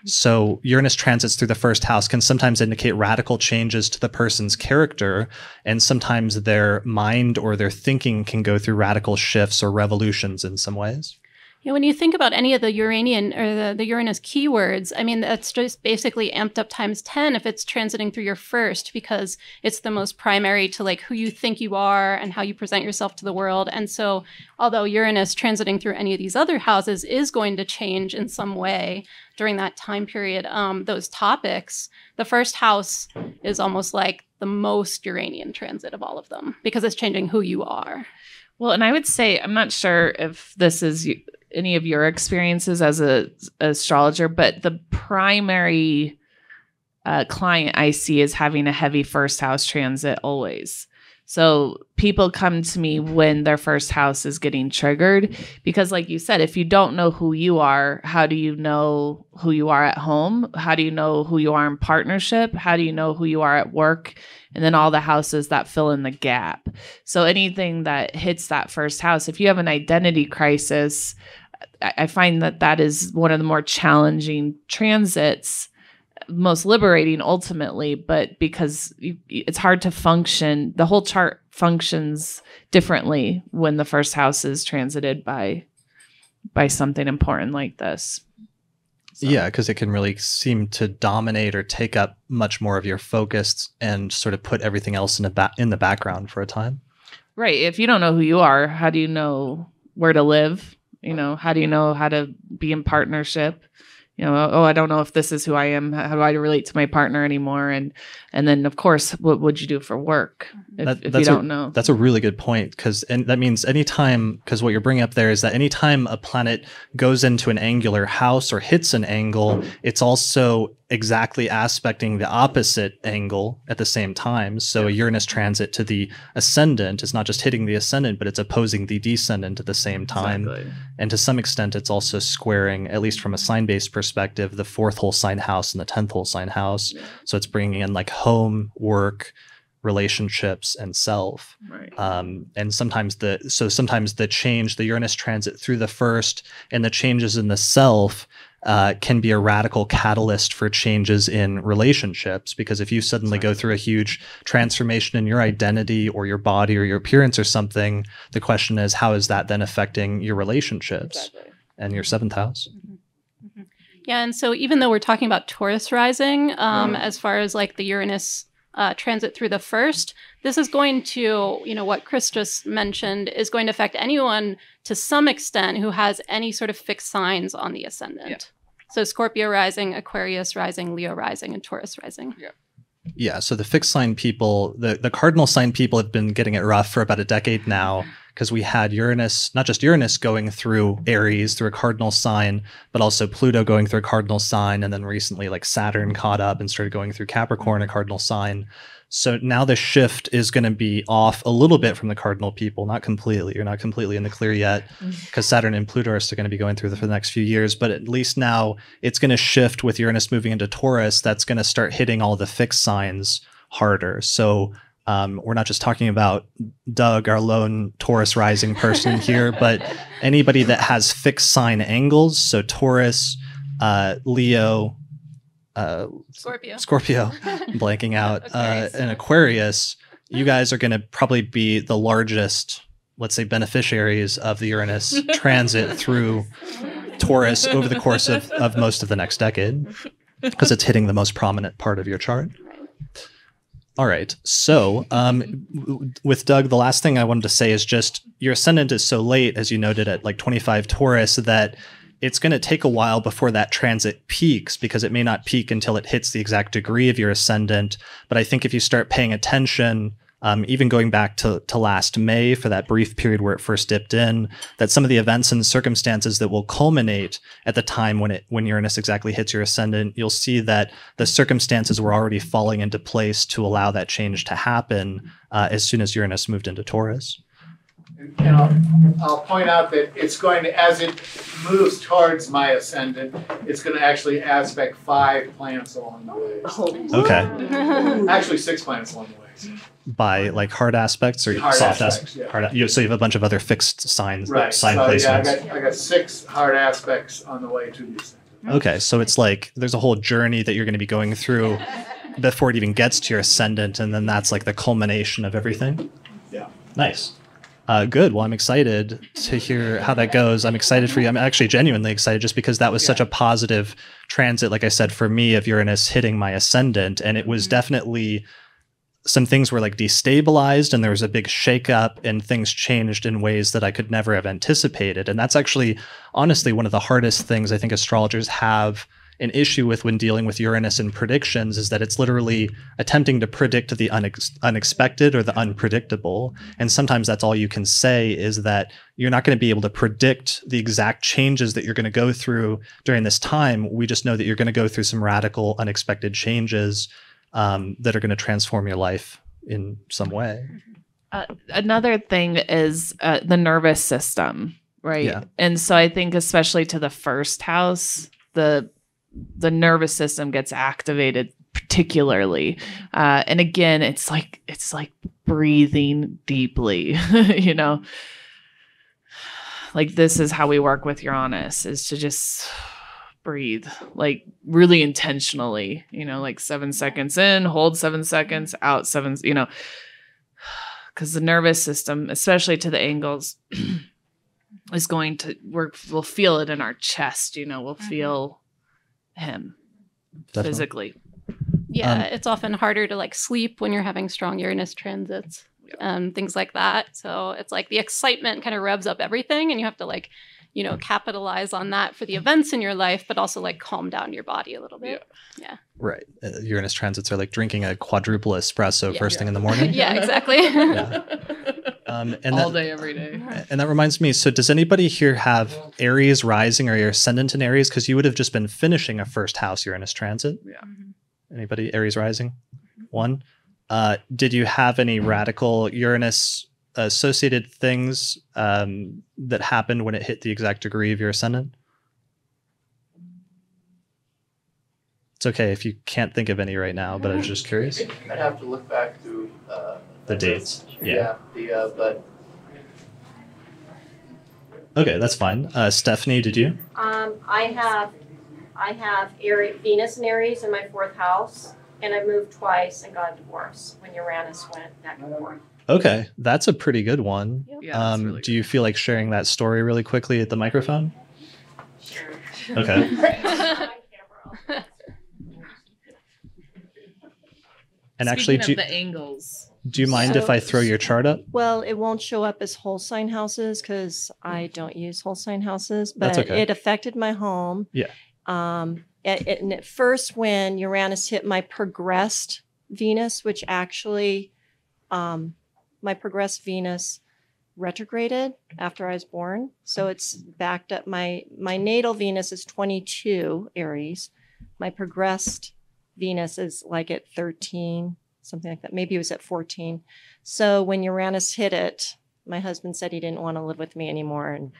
So Uranus transits through the first house can sometimes indicate radical changes to the person's character, and sometimes their mind or their thinking can go through radical shifts or revolutions in some ways. When you think about any of the Uranian or the Uranus keywords, I mean, that's just basically amped up times 10 if it's transiting through your first, because it's the most primary to like who you think you are and how you present yourself to the world. And so although Uranus transiting through any of these other houses is going to change in some way during that time period, those topics, the first house is almost like the most Uranian transit of all of them because it's changing who you are. Well, and I would say, I'm not sure if this is any of your experiences as an astrologer, but the primary client I see is having a heavy first house transit always. So people come to me when their first house is getting triggered because, like you said, if you don't know who you are, how do you know who you are at home? How do you know who you are in partnership? How do you know who you are at work? And then all the houses that fill in the gap. So anything that hits that first house, if you have an identity crisis, I find that is one of the more challenging transits most liberating ultimately, but because it's hard to function. The whole chart functions differently when the first house is transited by something important like this. So. Yeah, because it can really seem to dominate or take up much more of your focus and sort of put everything else in the background for a time. Right. If you don't know who you are, how do you know where to live? How do you know how to be in partnership? I don't know if this is who I am. How do I relate to my partner anymore? And then, of course, what would you do for work if you don't know? That's a really good point, and that means anytime, because what you're bringing up there is that anytime a planet goes into an angular house or hits an angle, it's also exactly aspecting the opposite angle at the same time. So a Uranus transit to the ascendant is not just hitting the ascendant, but it's opposing the descendant at the same time. Exactly. And to some extent, it's also squaring, at least from a sign-based perspective, the 4th whole sign house and the 10th whole sign house. Yeah. So it's bringing in like home, work, relationships, and self. Right. And sometimes the change, the Uranus transit through the first and the changes in the self can be a radical catalyst for changes in relationships, because if you suddenly go through a huge transformation in your identity or your body or your appearance or something, the question is, how is that then affecting your relationships and your 7th house? Yeah, and so even though we're talking about Taurus rising, as far as like the Uranus transit through the first, this is going to, what Chris just mentioned, is going to affect anyone to some extent who has any sort of fixed signs on the ascendant. Yeah. So Scorpio rising, Aquarius rising, Leo rising, and Taurus rising. Yeah. Yeah, so the fixed sign people, the cardinal sign people have been getting it rough for about a decade now, because we had Uranus, not just Uranus going through Aries, through a cardinal sign, but also Pluto going through a cardinal sign, and then recently like Saturn caught up and started going through Capricorn, a cardinal sign. So now the shift is going to be off a little bit from the cardinal people, not completely. You're not completely in the clear yet, because Saturn and Pluto are still going to be going through for the next few years. But at least now it's going to shift with Uranus moving into Taurus. That's going to start hitting all the fixed signs harder. So we're not just talking about Doug, our lone Taurus rising person here, but anybody that has fixed sign angles. So Taurus, Leo, Scorpio, blanking out, and Aquarius, you guys are going to probably be the largest, let's say, beneficiaries of the Uranus transit through Taurus over the course of most of the next decade, because it's hitting the most prominent part of your chart. All right. So with Doug, the last thing I wanted to say is just your ascendant is so late, as you noted, at like 25 Taurus, that it's going to take a while before that transit peaks, because it may not peak until it hits the exact degree of your ascendant. But I think if you start paying attention, even going back to last May for that brief period where it first dipped in, that some of the events and circumstances that will culminate at the time when Uranus exactly hits your ascendant, you'll see that the circumstances were already falling into place to allow that change to happen as soon as Uranus moved into Taurus. And I'll point out that it's going to, as it moves towards my ascendant, it's going to actually aspect 5 planets along the way. Okay. Actually 6 planets along the way. By like hard aspects or hard soft aspects? Yeah. So you have a bunch of other fixed signs, right. sign So, placements. yeah, I got 6 hard aspects on the way to the ascendant. Okay, so it's like there's a whole journey that you're going to be going through before it even gets to your ascendant, and then that's like the culmination of everything. Yeah. Nice. Good. Well, I'm excited to hear how that goes. I'm excited for you. I'm actually genuinely excited just because that was such a positive transit, like I said, for me, of Uranus hitting my ascendant. And it was definitely, some things were like destabilized and there was a big shakeup and things changed in ways that I could never have anticipated. And that's actually, honestly, one of the hardest things I think astrologers have an issue with when dealing with Uranus and predictions, is that it's literally attempting to predict the unexpected or the unpredictable. And sometimes that's all you can say, is that you're not going to be able to predict the exact changes that you're going to go through during this time. We just know that you're going to go through some radical, unexpected changes that are going to transform your life in some way. Another thing is the nervous system, right? Yeah. And so I think especially to the first house, the nervous system gets activated particularly. And again, it's like breathing deeply, you know, like this is how we work with Uranus, is to just breathe, like really intentionally, like 7 seconds in, hold 7 seconds, out 7, because the nervous system, especially to the angles, is going to work. We'll feel it in our chest, we'll feel him physically. Yeah, it's often harder to like sleep when you're having strong Uranus transits, things like that. So it's like the excitement kind of revs up everything, and you have to like, capitalize on that for the events in your life, but also like calm down your body a little bit. Yeah. Right. Uranus transits are like drinking a quadruple espresso first thing in the morning. Yeah, exactly. And all day, every day. And that reminds me, so does anybody here have Aries rising or your ascendant in Aries? Because you would have just been finishing a first house Uranus transit. Yeah. Anybody Aries rising? One. Did you have any radical Uranus associated things that happened when it hit the exact degree of your ascendant? It's okay if you can't think of any right now, but I was just curious. I'd have to look back through The dates. but Okay, that's fine. Stephanie, did you? I have Venus and Aries in my 4th house, and I moved twice and got a divorce when Uranus went back and forth. Okay, that's a pretty good one. Yeah, that's really do you feel like sharing that story really quickly at the microphone? Sure. Okay. And actually, Speaking of the angles. do you mind if I throw your chart up? Well, it won't show up as whole sign houses because I don't use whole sign houses, but That's okay. it affected my home. Yeah. And at first, when Uranus hit my progressed Venus, which actually, my progressed Venus retrograded after I was born. So it's backed up. My natal Venus is 22 Aries. My progressed Venus is like at 13, something like that. Maybe it was at 14. So when Uranus hit it, my husband said he didn't want to live with me anymore. And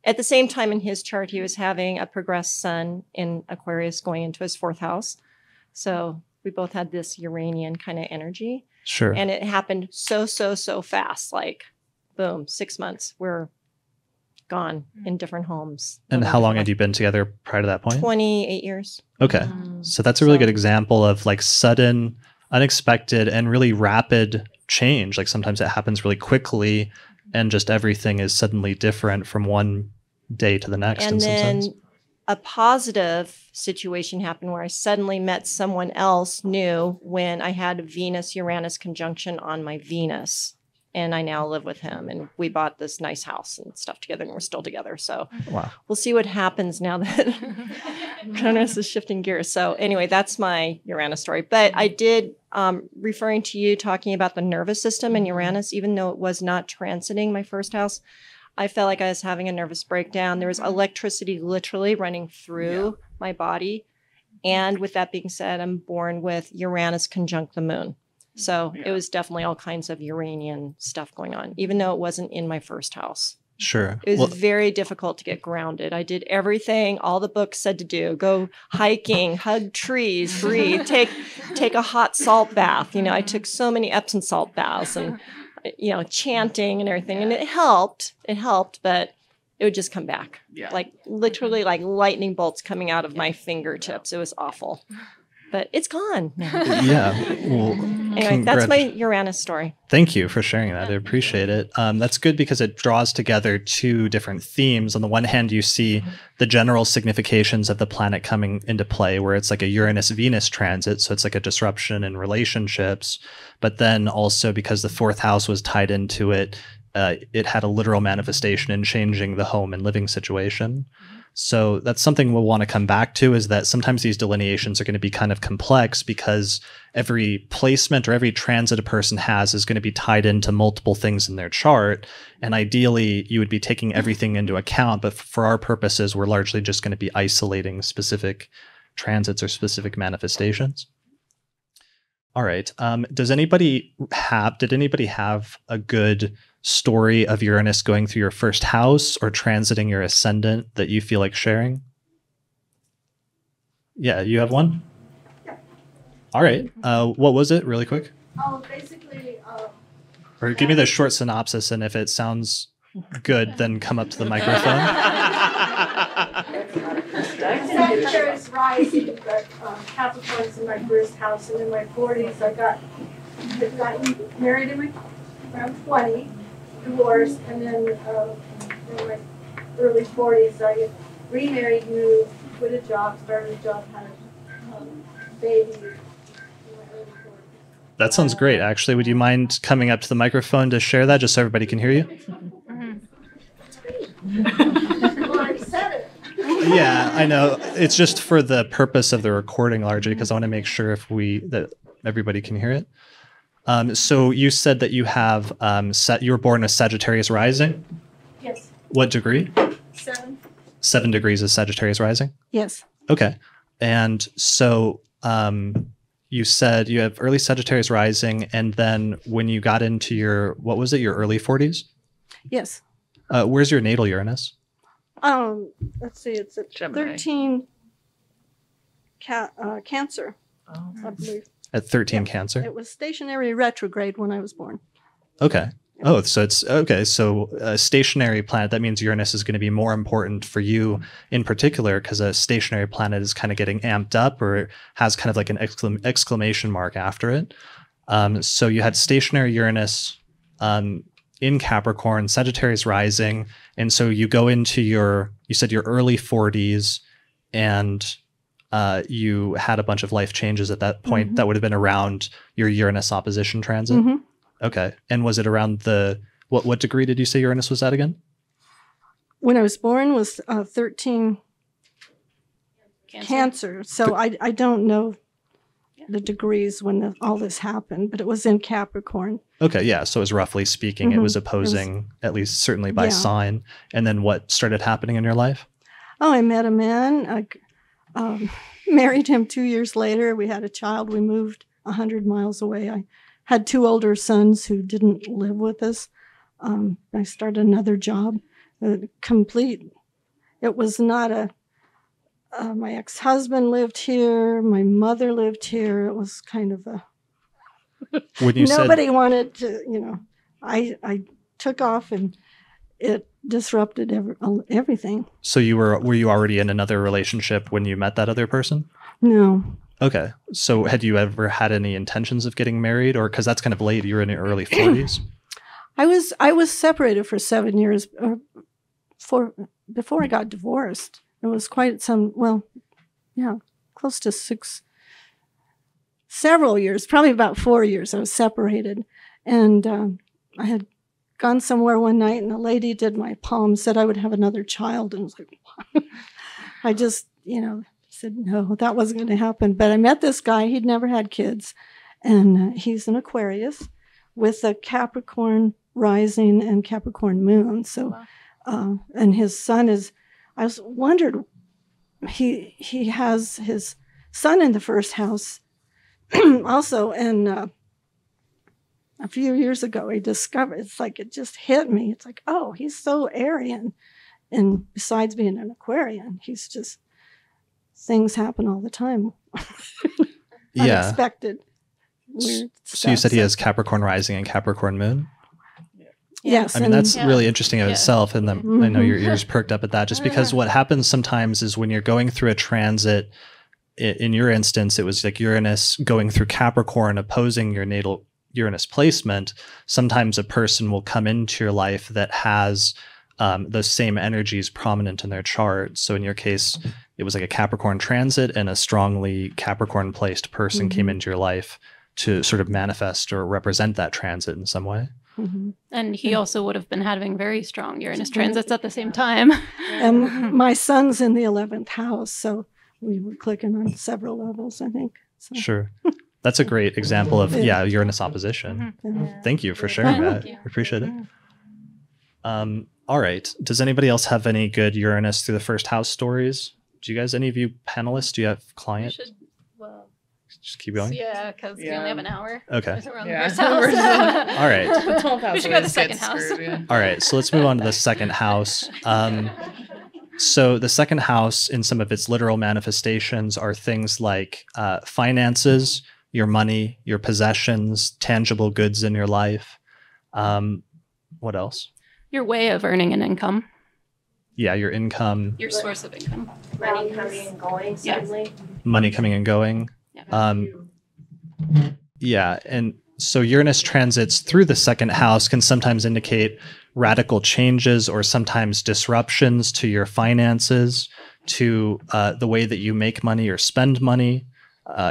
at the same time in his chart, he was having a progressed sun in Aquarius going into his 4th house. So we both had this Uranian kind of energy. Sure. And it happened so fast, like boom, 6 months. We're gone in different homes. And how long had you been together prior to that point? 28 years. Okay. So that's a really good example of like sudden, unexpected, and really rapid change. Like sometimes it happens really quickly and just everything is suddenly different from one day to the next in some sense. A positive situation happened where I suddenly met someone else new when I had a Venus-Uranus conjunction on my Venus. And I now live with him. And we bought this nice house and stuff together, and we're still together. So we'll see what happens now that Uranus is shifting gears. So anyway, that's my Uranus story. But I did, referring to you talking about the nervous system and Uranus, even though it was not transiting my 1st house, I felt like I was having a nervous breakdown. There was electricity literally running through my body. And with that being said, I'm born with Uranus conjunct the moon. So it was definitely all kinds of Uranian stuff going on, even though it wasn't in my 1st house. Sure. It was very difficult to get grounded. I did everything all the books said to do. Go hiking, hug trees, breathe, take a hot salt bath. I took so many Epsom salt baths and, chanting and everything. And it helped, but it would just come back. Yeah. Like literally like lightning bolts coming out of my fingertips. It was awful. But it's gone now. Yeah. Well, anyway, that's my Uranus story. Thank you for sharing that. I appreciate it. That's good because it draws together 2 different themes. On the one hand, you see the general significations of the planet coming into play, where it's like a Uranus-Venus transit. So it's like a disruption in relationships. But then also because the 4th house was tied into it, it had a literal manifestation in changing the home and living situation. So that's something we'll want to come back to, is that sometimes these delineations are going to be kind of complex because every placement or every transit a person has is going to be tied into multiple things in their chart. And ideally, you would be taking everything into account. But for our purposes, we're largely just going to be isolating specific transits or specific manifestations. All right. Did anybody have a good story of Uranus going through your 1st house or transiting your ascendant that you feel like sharing? Yeah, you have one? Yeah. All right. What was it, really quick? Basically... Or give me the short synopsis, and if it sounds good, then come up to the microphone. Sagittarius rising, but Capricorn's in my first house, and in my 40s I got married in around 20, divorced, and then in my early 40s I remarried, moved, quit a job, started a job, had a baby. In my early 40s. That sounds great. Actually, would you mind coming up to the microphone to share that, just so everybody can hear you? Well, I said it. Yeah, I know. It's just for the purpose of the recording, largely, because I want to make sure that everybody can hear it. So you said that you have you were born with Sagittarius rising. Yes. What degree? 7. 7 degrees of Sagittarius rising. Yes. Okay, and so you said you have early Sagittarius rising, and then when you got into your your early 40s? Yes. Where's your natal Uranus? Let's see, it's at Gemini. 13 Cancer, Oh. I believe. At 13 Cancer. It was stationary retrograde when I was born. Okay. Oh, so it's okay. So a stationary planet, that means Uranus is going to be more important for you in particular, because a stationary planet is kind of getting amped up, or it has kind of like an exclamation mark after it. So you had stationary Uranus in Capricorn, Sagittarius rising. And so you go into you said your early 40s, and you had a bunch of life changes at that point. Mm-hmm. That would have been around your Uranus opposition transit. Mm-hmm. Okay. And was it around what degree did you say Uranus was at again? When I was born was 13 Cancer. So I don't know the degrees when all this happened, but it was in Capricorn. Okay. Yeah. So it was roughly speaking, it was opposing, at least certainly by sign. And then what started happening in your life? Oh, I met a man, married him 2 years later. We had a child. We moved 100 miles away. I had 2 older sons who didn't live with us. I started another job, complete. It was not my ex-husband lived here. My mother lived here. It was kind of nobody wanted to, I took off, and it disrupted everything. So were you already in another relationship when you met that other person? No. Okay. So had you ever had any intentions of getting married, or because that's kind of late, you're in your early 40s? I was separated for 7 years before I got divorced. It was quite close to several years, probably about 4 years I was separated. And I had gone somewhere one night, and a lady did my palm, said I would have another child. And I was like, I just, said, no, that wasn't going to happen. But I met this guy. He'd never had kids. And he's an Aquarius with a Capricorn rising and Capricorn moon. So, and his son I wondered, he has his son in the first house also. And a few years ago, I discovered, it's like, it just hit me. It's like, oh, he's so Aryan. And besides being an Aquarian, he's just, things happen all the time. Unexpected. Weird stuff. So you said he has Capricorn rising and Capricorn moon? Yes. I mean, that's really interesting in itself. And then I know your ears perked up at that, just because what happens sometimes is when you're going through a transit, in your instance, it was like Uranus going through Capricorn opposing your natal Uranus placement. Sometimes a person will come into your life that has those same energies prominent in their chart. So in your case, it was like a Capricorn transit, and a strongly Capricorn placed person came into your life to sort of manifest or represent that transit in some way. Mm-hmm. And he also would have been having very strong Uranus transits at the same time. And my son's in the 11th house, so we were clicking on several levels, I think. So. Sure. That's a great example of, Uranus opposition. Mm-hmm. Thank you for sharing that. I appreciate it. All right. Does anybody else have any good Uranus through the first house stories? Do you guys, any of you panelists, do you have clients? Just keep going? Yeah, because we only have an hour. Okay. Around the first house. All right. The 12th house We should go to the second house. All right. So let's move on to the second house. So the second house, in some of its literal manifestations, are things like finances, your money, your possessions, tangible goods in your life. What else? Your way of earning an income. Yeah, your income. Your source of income. Money coming and going suddenly. Money coming and going. Yeah, and so Uranus transits through the second house can sometimes indicate radical changes or sometimes disruptions to your finances, to the way that you make money or spend money,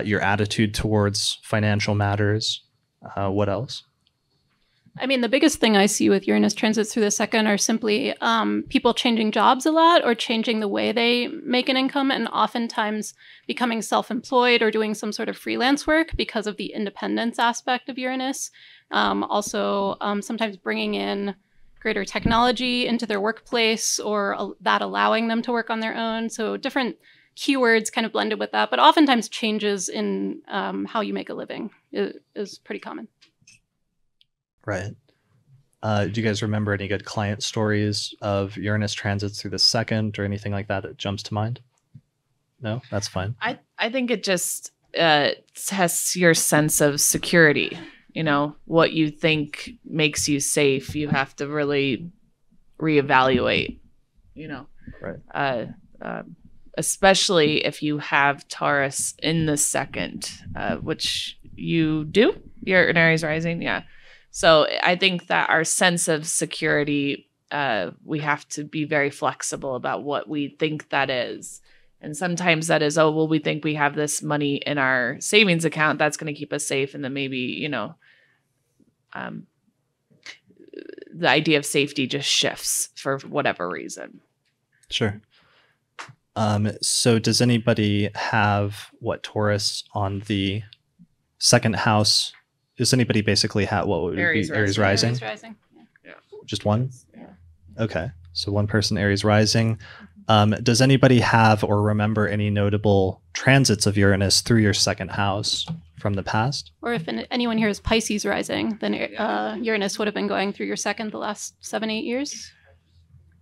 your attitude towards financial matters. What else? I mean, the biggest thing I see with Uranus transits through the second are simply people changing jobs a lot or changing the way they make an income, and oftentimes becoming self-employed or doing some sort of freelance work because of the independence aspect of Uranus. Also, sometimes bringing in greater technology into their workplace, or that allowing them to work on their own. So different keywords kind of blended with that, but oftentimes changes in how you make a living is pretty common. Right. Do you guys remember any good client stories of Uranus transits through the second or anything like that that jumps to mind? No, that's fine. I think it just tests your sense of security. You know, what you think makes you safe, you have to really reevaluate, you know. Right. Especially if you have Taurus in the second, which you do. You're an Aries rising, yeah. So I think that our sense of security, we have to be very flexible about what we think that is. And sometimes that is, oh, well, we think we have this money in our savings account that's going to keep us safe. And then maybe, you know, the idea of safety just shifts for whatever reason. Sure. So does anybody have Taurus on the second house? Does anybody basically have what would Aries be Aries rising? Aries rising. Yeah. Just one? Yeah. Okay. So one person Aries rising. Does anybody have or remember any notable transits of Uranus through your second house from the past? Or if anyone here is Pisces rising, then Uranus would have been going through your second the last 7-8 years.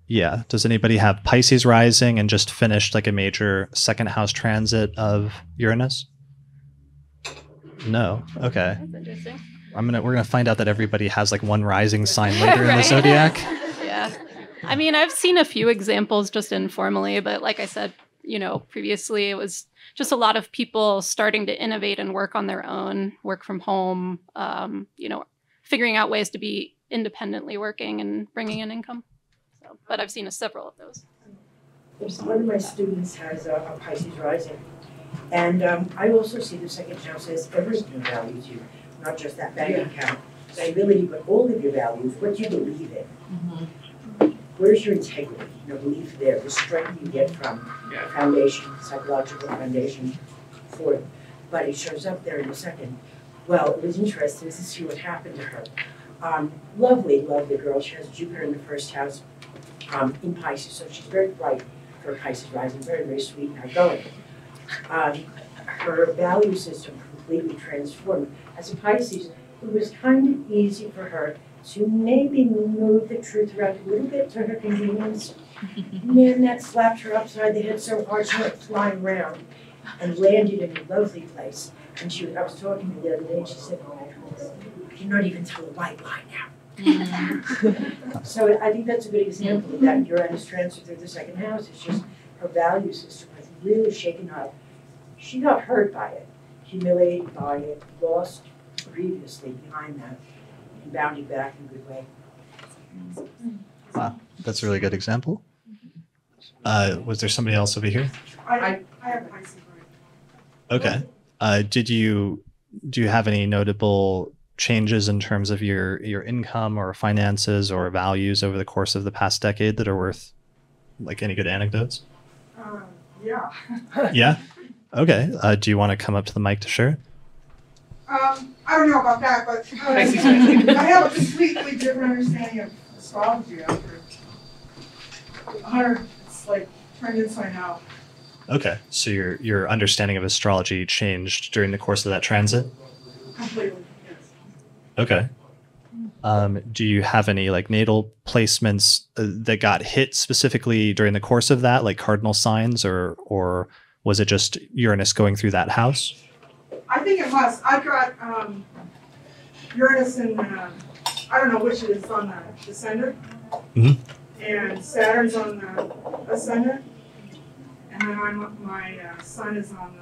Yeah. Does anybody have Pisces rising and just finished like a major second house transit of Uranus? No. Okay. That's interesting. We're gonna find out that everybody has like one rising sign later in the zodiac. Yeah. I mean, I've seen a few examples just informally, but like I said, you know, previously it was just a lot of people starting to innovate and work on their own, work from home, you know, figuring out ways to be independently working and bringing in income. So, but I've seen several of those. One of my students has a Pisces rising. And I also see the second house as everything values you, not just that bank account, stability, but all of your values, what you believe in. Mm-hmm. Where's your integrity, your belief there, the strength you get from a foundation, psychological foundation for it. But it shows up there in a second. Well, it was interesting to see what happened to her. Lovely girl. She has Jupiter in the first house in Pisces, so she's very bright for a Pisces rising, very, very sweet and outgoing. Her value system completely transformed. As a Pisces, it was kind of easy for her to maybe move the truth around a little bit to her convenience. Man, that slapped her upside the head so hard she went flying around and landed in a lovely place. And I was talking to her the other day, and she said, "Oh, I cannot even tell a white lie now." So I think that's a good example of that Uranus transit through the second house. It's just her value system was really shaken up. She got hurt by it, humiliated by it, lost grievously behind that, and bounded back in a good way. Wow, that's a really good example. Was there somebody else over here? I have Pisces. Okay. Do you have any notable changes in terms of your income or finances or values over the course of the past decade that are worth like any good anecdotes? Yeah. Yeah? Okay. Do you want to come up to the mic to share? I don't know about that, but I have a completely different understanding of astrology after it's like turned inside out. Okay. So your understanding of astrology changed during the course of that transit? Completely, yes. Okay. Do you have any like natal placements that got hit specifically during the course of that, like cardinal signs, or was it just Uranus going through that house? I think it was. I've got Uranus in, I don't know which it is on the descendant, and Saturn's on the ascendant, and then my sun is on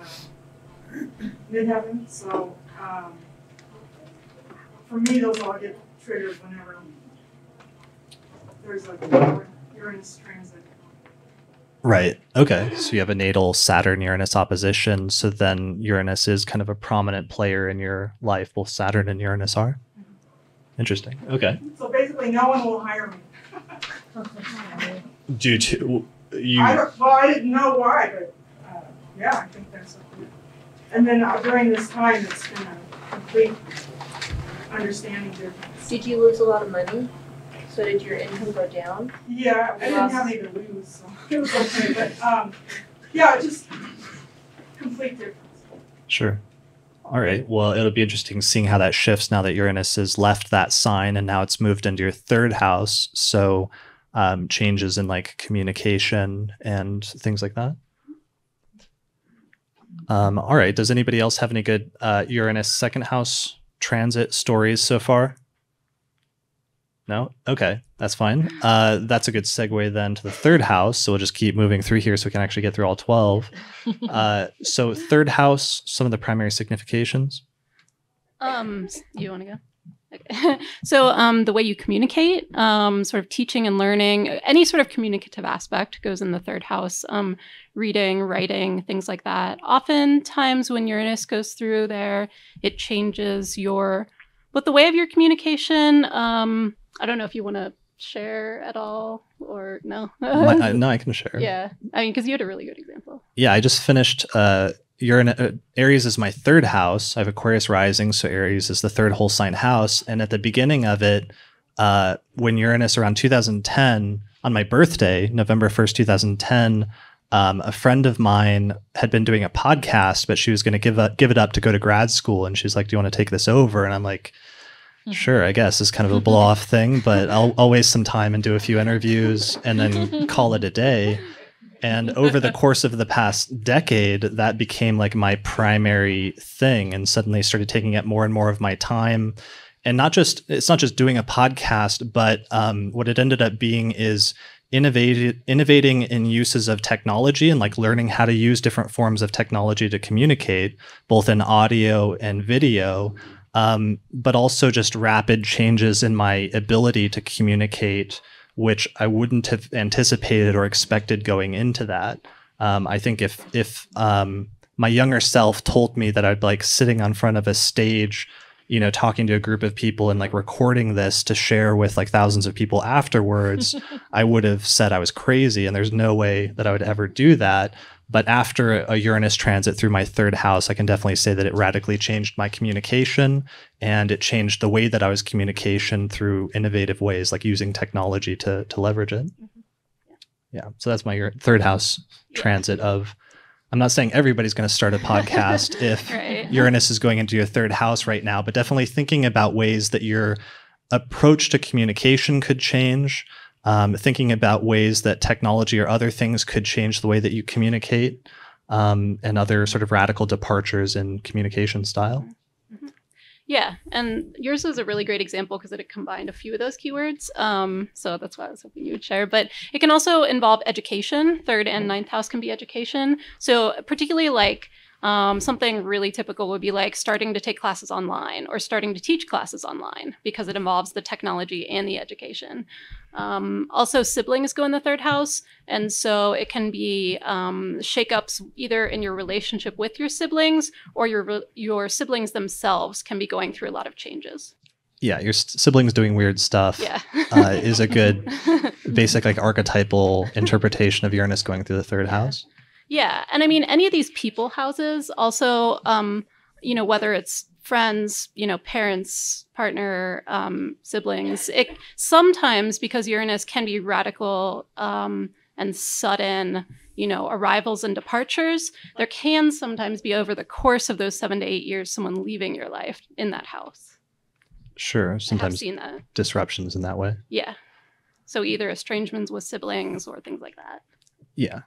the midheaven, so for me, those all get triggered whenever there's a Uranus transit. Right. Okay. So you have a natal Saturn-Uranus opposition. So then Uranus is kind of a prominent player in your life. Both Saturn and Uranus are. Interesting. Okay. So basically, no one will hire me. Due to you. I didn't know why, but yeah, I think that's okay. And then during this time, it's been a complete understanding difference. Did you lose a lot of money? So did your income go down? Yeah, I didn't have any to lose, so it was okay. But yeah, just complete difference. Sure. All right. Well, it'll be interesting seeing how that shifts now that Uranus has left that sign and now it's moved into your third house. So changes in like communication and things like that. All right. Does anybody else have any good Uranus second house transit stories so far? No? Okay, that's fine. That's a good segue then to the third house. So we'll just keep moving through here so we can actually get through all 12. So third house, some of the primary significations. You want to go? Okay. So the way you communicate, sort of teaching and learning, any sort of communicative aspect goes in the third house. Reading, writing, things like that. Oftentimes when Uranus goes through there, it changes but the way of your communication, I don't know if you want to share at all or no. No, I can share. Yeah. I mean, because you had a really good example. Yeah, I just finished Aries is my third house. I have Aquarius rising, so Aries is the third whole sign house. And at the beginning of it, when Uranus around 2010, on my birthday, November 1st, 2010, a friend of mine had been doing a podcast, but she was going to give it up to go to grad school. And she's like, do you want to take this over? And I'm like, sure, I guess it's kind of a blow off thing, but I'll waste some time and do a few interviews and then call it a day. And over the course of the past decade, that became like my primary thing and suddenly started taking up more and more of my time. And it's not just doing a podcast, but what it ended up being is innovating in uses of technology and like learning how to use different forms of technology to communicate, both in audio and video, but also just rapid changes in my ability to communicate, which I wouldn't have anticipated or expected going into that. I think if my younger self told me that I'd like sitting on front of a stage, talking to a group of people and like recording this to share with like thousands of people afterwards, I would have said I was crazy and there's no way that I would ever do that. But after a Uranus transit through my third house, I can definitely say that it radically changed my communication and it changed the way that I was communication through innovative ways, like using technology to leverage it. Yeah. So that's my third house transit of, I'm not saying everybody's going to start a podcast if right. Uranus is going into your third house right now, but definitely thinking about ways that your approach to communication could change. Thinking about ways that technology or other things could change the way that you communicate, and other sort of radical departures in communication style. Mm-hmm. Yeah, and yours is a really great example because it combined a few of those keywords. So that's why I was hoping you would share. But it can also involve education. Third and ninth house can be education. So particularly like something really typical would be like starting to take classes online or starting to teach classes online because it involves the technology and the education. Also, siblings go in the third house. And so it can be shakeups either in your relationship with your siblings or your siblings themselves can be going through a lot of changes. Yeah, your siblings doing weird stuff is a good basic like archetypal interpretation of Uranus going through the third house. Yeah. And I mean, any of these people houses also, whether it's friends, parents, partner, siblings, it sometimes because Uranus can be radical and sudden, arrivals and departures, there can sometimes be over the course of those 7 to 8 years, someone leaving your life in that house. Sure. Sometimes I've seen that. Disruptions in that way. Yeah. So either estrangements with siblings or things like that. Yeah.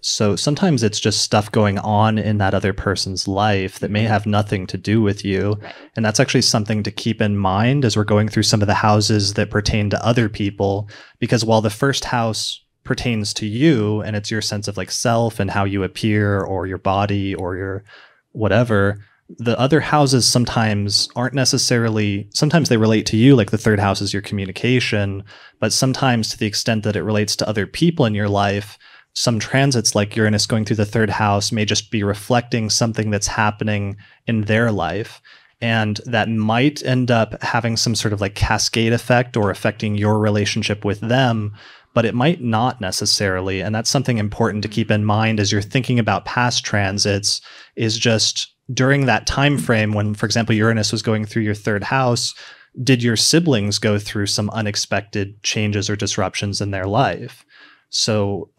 So sometimes it's just stuff going on in that other person's life that may have nothing to do with you. Right. And that's actually something to keep in mind as we're going through some of the houses that pertain to other people. Because while the first house pertains to you and it's your sense of like self and how you appear or your body or your whatever, the other houses sometimes aren't necessarily, sometimes they relate to you, like the third house is your communication, but sometimes to the extent that it relates to other people in your life, some transits like Uranus going through the third house may just be reflecting something that's happening in their life. And that might end up having some sort of like cascade effect or affecting your relationship with them, but it might not necessarily. And that's something important to keep in mind as you're thinking about past transits, is just during that time frame when, for example, Uranus was going through your third house, did your siblings go through some unexpected changes or disruptions in their life? So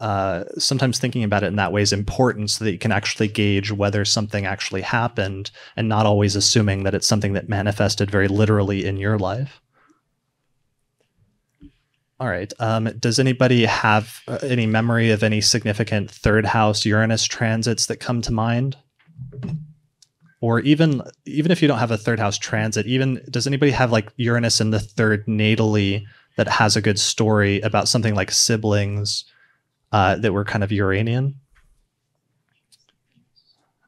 sometimes thinking about it in that way is important so that you can actually gauge whether something actually happened and not always assuming that it's something that manifested very literally in your life. All right. Does anybody have any memory of any significant third house Uranus transits that come to mind? Or even if you don't have a third house transit, even does anybody have like Uranus in the third natally that has a good story about something like siblings that were kind of Uranian?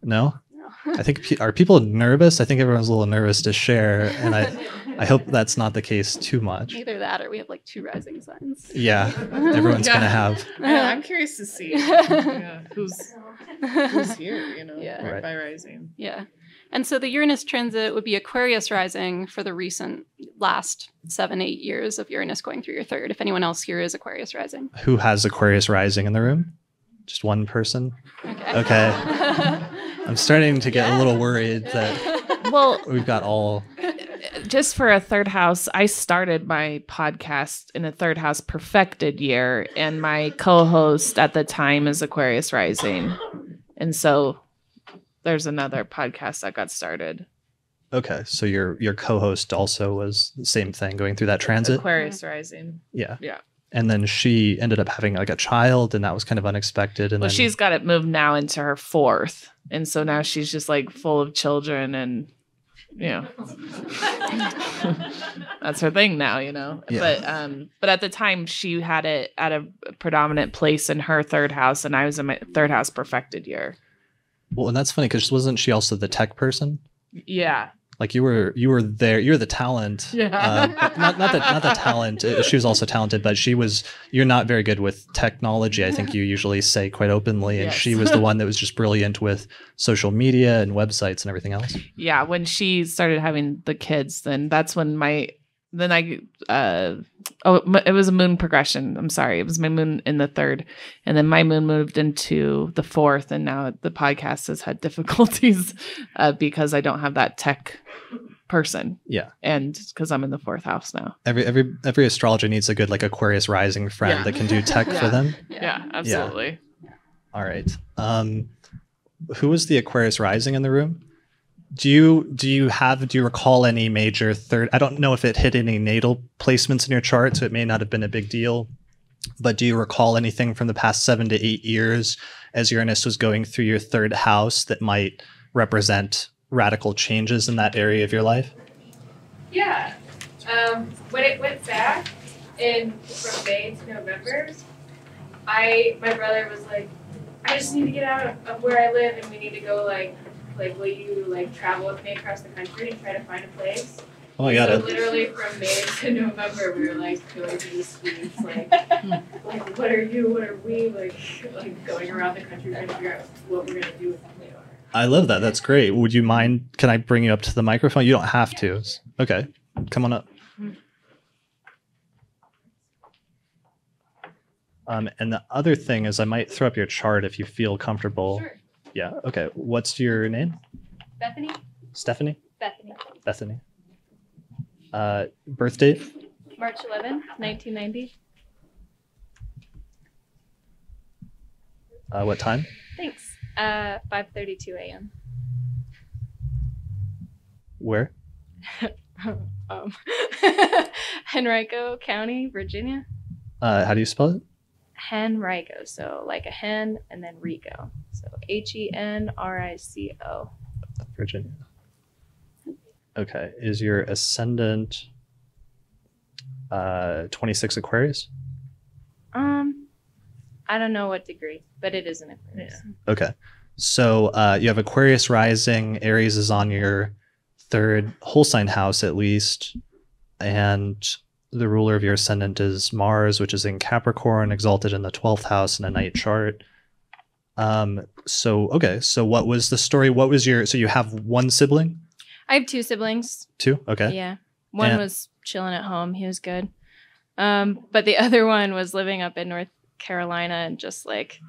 No? I think, are people nervous? I think everyone's a little nervous to share, and I hope that's not the case too much. Either that or we have like 2 rising signs. Yeah, everyone's going to have. I'm curious to see who's here, right by rising. Yeah. And so the Uranus transit would be Aquarius rising for the recent last 7-8 years of Uranus going through your third. If anyone else here is Aquarius rising. Who has Aquarius rising in the room? Just one person? Okay. I'm starting to get a little worried that we've got all... Just for a third house, I started my podcast in a third house perfected year, and my co-host at the time is Aquarius rising. And so... there's another podcast that got started. Okay, so your co-host also was the same thing, going through that transit? Aquarius rising. Yeah. Yeah. And then she ended up having like a child, and that was kind of unexpected. And well, then... she's got it moved now into her 4th. And so now she's just like full of children and, that's her thing now, Yeah. But at the time she had it at a predominant place in her third house, and I was in my third house perfected year. Well, and that's funny because wasn't she also the tech person? Yeah. Like you were there. You're the talent. Yeah. Not the talent. She was also talented, but you're not very good with technology. I think you usually say quite openly. And Yes. She was the one that was just brilliant with social media and websites and everything else. Yeah. When she started having the kids, then that's when it was a moon progression. I'm sorry. It was my moon in the 3rd. And then my moon moved into the 4th. And now the podcast has had difficulties because I don't have that tech person. Yeah. And because I'm in the 4th house now. Every astrologer needs a good like Aquarius rising friend that can do tech for them. Yeah, absolutely. Yeah. All right. Who was the Aquarius rising in the room? Do you recall any major third? I don't know if it hit any natal placements in your chart, so it may not have been a big deal. But do you recall anything from the past 7 to 8 years as Uranus was going through your third house that might represent radical changes in that area of your life? Yeah. When it went back from May to November, my brother was like, I just need to get out of where I live, and we need to go like will you like travel with me across the country and try to find a place? Oh my God. So literally from May to November, we were like going through the streets, like what are you, what are we, like going around the country trying to figure out what we're gonna do with who we are. I love that. That's great. Would you mind? Can I bring you up to the microphone? You don't have to. Okay, come on up. And the other thing is I might throw up your chart if you feel comfortable. Sure. Yeah. Okay. What's your name? Bethany? Stephanie? Bethany. Bethany. Birth date? March 11th, 1990. What time? Thanks. 5:32 a.m. Where? Henrico County, Virginia. How do you spell it? Henrico, so like a hen and then Rico. So Henrico. Virginia. Okay. Is your ascendant 26 Aquarius? I don't know what degree, but it is an Aquarius. Yeah. Okay. So you have Aquarius rising. Aries is on your third whole sign house at least. And the ruler of your ascendant is Mars, which is in Capricorn, exalted in the 12th house in a night chart. So what was the story? What was so you have one sibling? I have 2 siblings. 2? Okay. Yeah. One was chilling at home. He was good. But the other one was living up in North Carolina and just like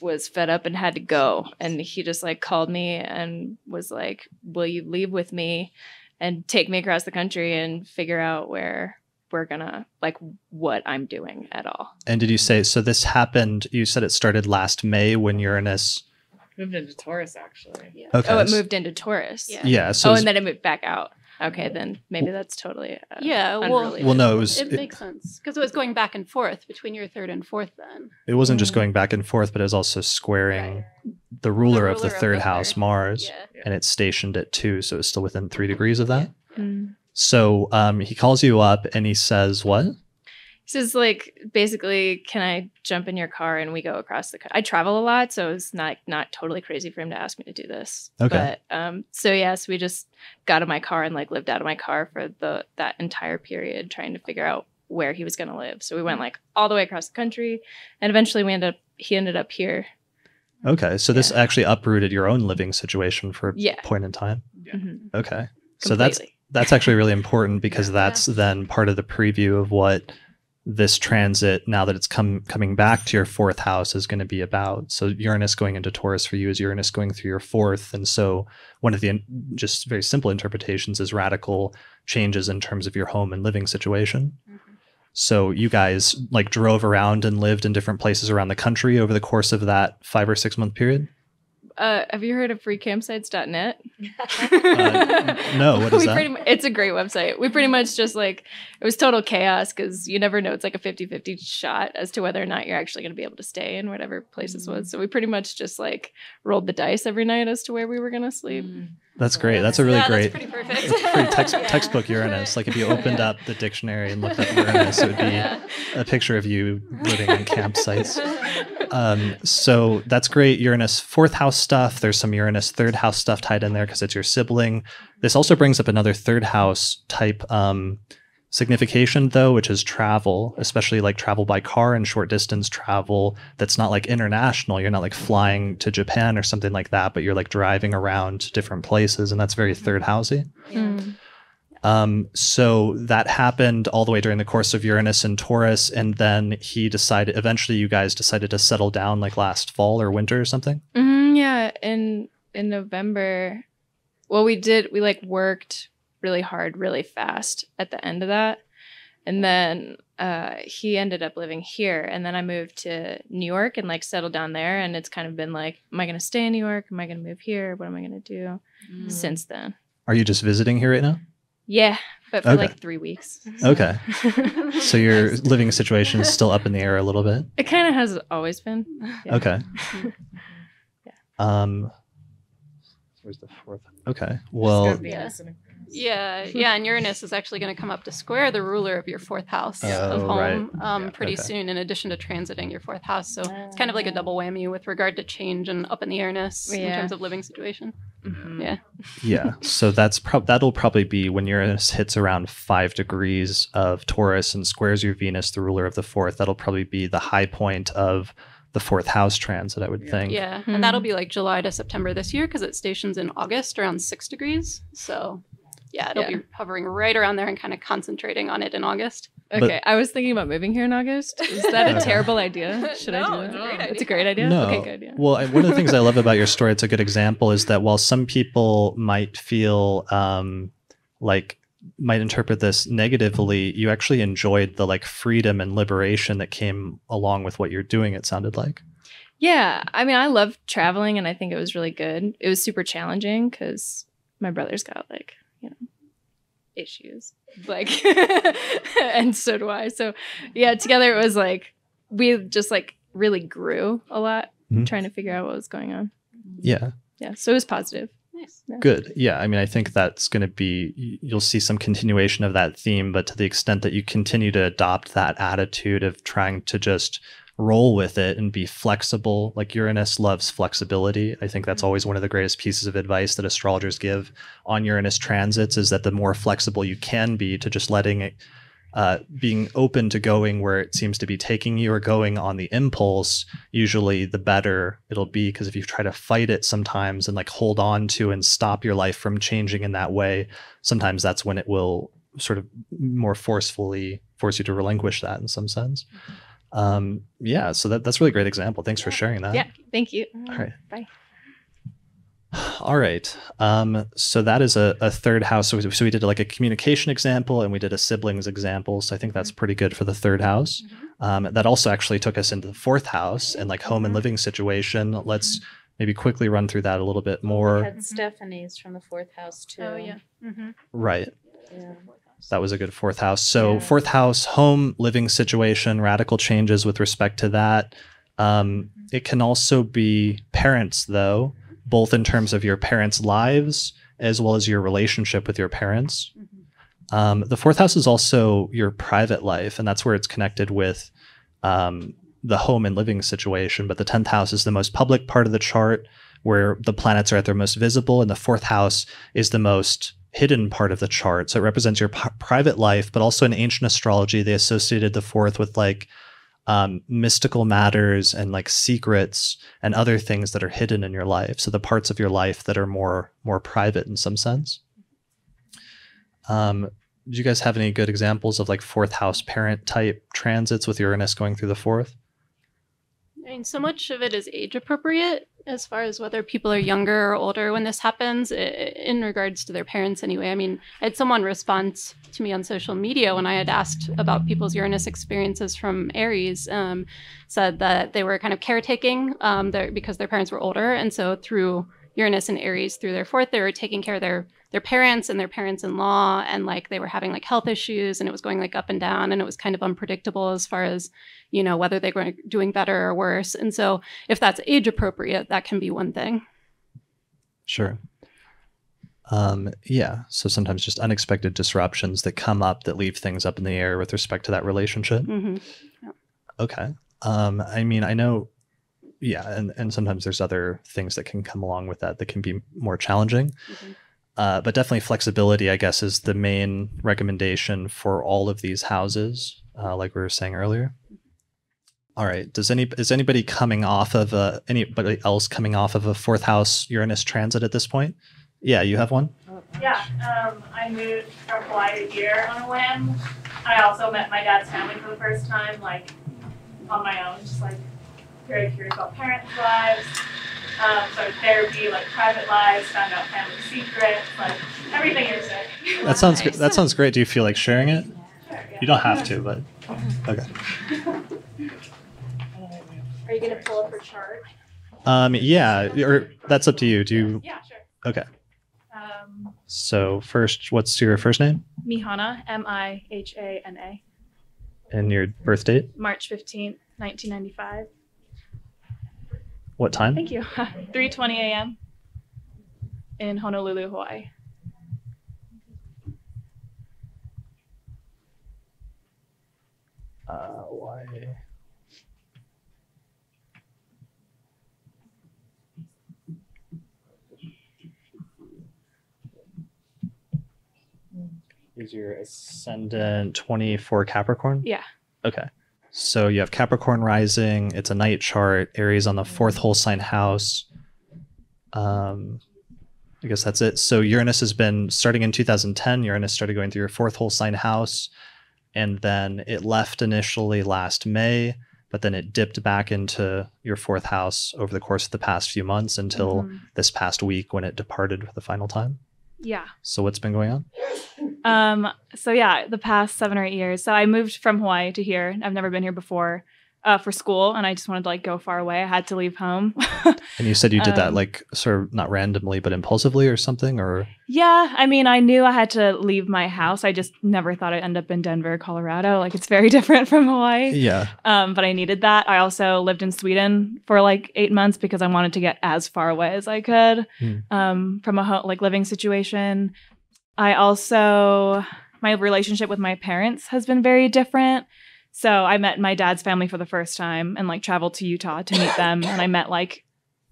was fed up and had to go. And he just like called me and was like, will you leave with me and take me across the country and figure out where we're gonna, like, what I'm doing at all. And did you say, so this happened, you said it started last May when Uranus moved into Taurus, actually. Yeah. Okay. Oh, it moved into Taurus. Yeah. So and then it moved back out. Okay, then maybe that's totally unrelated. Well, no, it makes sense because it was going back and forth between your third and fourth. Then it wasn't just going back and forth, but it was also squaring the ruler of the third house, Mars, and it's stationed at 2, so it's still within 3 degrees of that. So he calls you up and he says what? He says, like, basically, can I jump in your car and we go across the country? I travel a lot, so it's not totally crazy for him to ask me to do this. Okay. But so yes, we just got in my car and like lived out of my car for that entire period, trying to figure out where he was going to live. So we went like all the way across the country, and eventually he ended up here. Okay, so this actually uprooted your own living situation for a point in time. Yeah. Okay, so Completely. that's actually really important because that's then part of the preview of what this transit, now that it's coming back to your 4th house, is going to be about. So Uranus going into Taurus for you is Uranus going through your 4th. And so one of the just very simple interpretations is radical changes in terms of your home and living situation. So you guys like drove around and lived in different places around the country over the course of that 5 or 6 month period? Have you heard of freecampsites.net? No, what is that? It's a great website. We pretty much just like, it was total chaos because you never know. It's like a 50-50 shot as to whether or not you're actually going to be able to stay in whatever place this was. So we pretty much just like rolled the dice every night as to where we were going to sleep. That's great. That's a really great. That's pretty perfect. It's pretty textbook Uranus. Like if you opened up the dictionary and looked up Uranus, it would be a picture of you living in campsites. So that's great. Uranus 4th house stuff. There's some Uranus 3rd house stuff tied in there because it's your sibling. This also brings up another 3rd house type signification though, which is travel, especially like travel by car and short distance travel that's not like international. You're not like flying to Japan or something like that, but you're like driving around different places, and that's very 3rd housey. So that happened all the way during the course of Uranus and Taurus, and then eventually you guys decided to settle down like last fall or winter or something? Yeah, in November. Well, we like worked really hard, really fast at the end of that. And then he ended up living here, and then I moved to New York and like settled down there, and it's kind of been like, am I going to stay in New York? Am I going to move here? What am I going to do since then? Are you just visiting here right now? Yeah, but for like 3 weeks. Okay. So your living situation is still up in the air a little bit? It kind of has always been. Yeah. Okay. Where's the 4th? Okay. Well, Yeah, and Uranus is actually going to come up to square the ruler of your 4th house of home pretty soon, in addition to transiting your 4th house. So it's kind of like a double whammy with regard to change and up in the airness in terms of living situation. Yeah. So that'll probably be when Uranus hits around 5 degrees of Taurus and squares your Venus, the ruler of the 4th. That'll probably be the high point of the 4th house transit, I would think. Yeah, and that'll be like July to September this year because it stations in August around 6 degrees. So yeah, it'll be hovering right around there and kind of concentrating on it in August. Okay, I was thinking about moving here in August. Is that a terrible idea? Should I do that? It's a great idea. No. Okay, good. Yeah. Well, one of the things I love about your story, it's a good example, is that while some people might feel might interpret this negatively, you actually enjoyed the like freedom and liberation that came along with what you're doing, it sounded like. Yeah, I mean, I love traveling, and I think it was really good. It was super challenging because my brother's got like, issues, like, and so do I. So yeah, together it was like, we just like really grew a lot trying to figure out what was going on. Yeah. Yeah. So it was positive. Nice. Yeah. Good. Yeah. I mean, I think that's going to be, you'll see some continuation of that theme, but to the extent that you continue to adopt that attitude of trying to just roll with it and be flexible. Like Uranus loves flexibility. I think that's always one of the greatest pieces of advice that astrologers give on Uranus transits, is that the more flexible you can be to just letting it, being open to going where it seems to be taking you, or going on the impulse, usually the better it'll be. Because if you try to fight it sometimes and like hold on to and stop your life from changing in that way, sometimes that's when it will sort of more forcefully force you to relinquish that in some sense. Yeah, so that's a really great example. Thanks for sharing that. Yeah, thank you. All right. Bye. All right. So that is a third house. So we did like a communication example, and we did a siblings example. So I think that's pretty good for the third house. That also actually took us into the fourth house and like home and living situation. Let's maybe quickly run through that a little bit more. We had Stephanie's from the fourth house too. Oh yeah. Right. Yeah. That was a good fourth house. So fourth house, home, living situation, radical changes with respect to that. It can also be parents, though, both in terms of your parents' lives as well as your relationship with your parents. The fourth house is also your private life, and that's where it's connected with the home and living situation. But the 10th house is the most public part of the chart, where the planets are at their most visible, and the fourth house is the most hidden part of the chart. So it represents your private life, but also in ancient astrology, they associated the fourth with like mystical matters and like secrets and other things that are hidden in your life. So the parts of your life that are more private in some sense. Do you guys have any good examples of like fourth house parent type transits with Uranus going through the fourth? I mean, so much of it is age appropriate as far as whether people are younger or older when this happens, in regards to their parents anyway. I mean, I had someone respond to me on social media when I had asked about people's Uranus experiences from Aries, said that they were kind of caretaking because their parents were older. And so through Uranus and Aries, through their fourth, they were taking care of their parents and their parents-in-law, and like they were having like health issues, and it was going like up and down, and it was kind of unpredictable as far as, you know, whether they were doing better or worse. And so if that's age appropriate, that can be one thing. Sure. Yeah. So sometimes just unexpected disruptions that come up that leave things up in the air with respect to that relationship. Yeah. Okay. I mean, I know, yeah, and sometimes there's other things that can come along with that can be more challenging. But definitely flexibility, I guess, is the main recommendation for all of these houses, like we were saying earlier. All right. Is anybody coming off of anybody else coming off of a fourth house Uranus transit at this point? Yeah, you have one? Yeah. I moved from Hawaii here on a whim. I also met my dad's family for the first time, like on my own, just like very curious about parents' lives. So therapy, like private lives, found out family secrets, like everything you're saying. That sounds good. That sounds great. Do you feel like sharing it? Sure, yeah. You don't have to, but okay. Are you gonna pull up her chart? Yeah, or that's up to you. Do you? Yeah, sure. Okay. So first, what's your first name? Mihana, Mihana. And your birth date? March 15th, 1995. What time? Thank you. 3:20 a.m. in Honolulu, Hawaii. Hawaii. Is your ascendant 24 Capricorn? Yeah. Okay. So you have Capricorn rising. It's a night chart. Aries on the fourth whole sign house. I guess that's it. So Uranus has been starting in 2010. Uranus started going through your fourth whole sign house. And then it left initially last May, but then it dipped back into your fourth house over the course of the past few months until this past week when it departed for the final time. Yeah. So what's been going on? So yeah, the past 7 or 8 years. So I moved from Hawaii to here. I've never been here before for school, and I just wanted to like go far away. I had to leave home. And you said you did that like sort of not randomly, but impulsively or something, or? Yeah, I mean, I knew I had to leave my house. I just never thought I'd end up in Denver, Colorado. Like it's very different from Hawaii. Yeah. But I needed that. I also lived in Sweden for like 8 months because I wanted to get as far away as I could from a like living situation. I also, my relationship with my parents has been very different. So I met my dad's family for the first time and like traveled to Utah to meet them. And I met like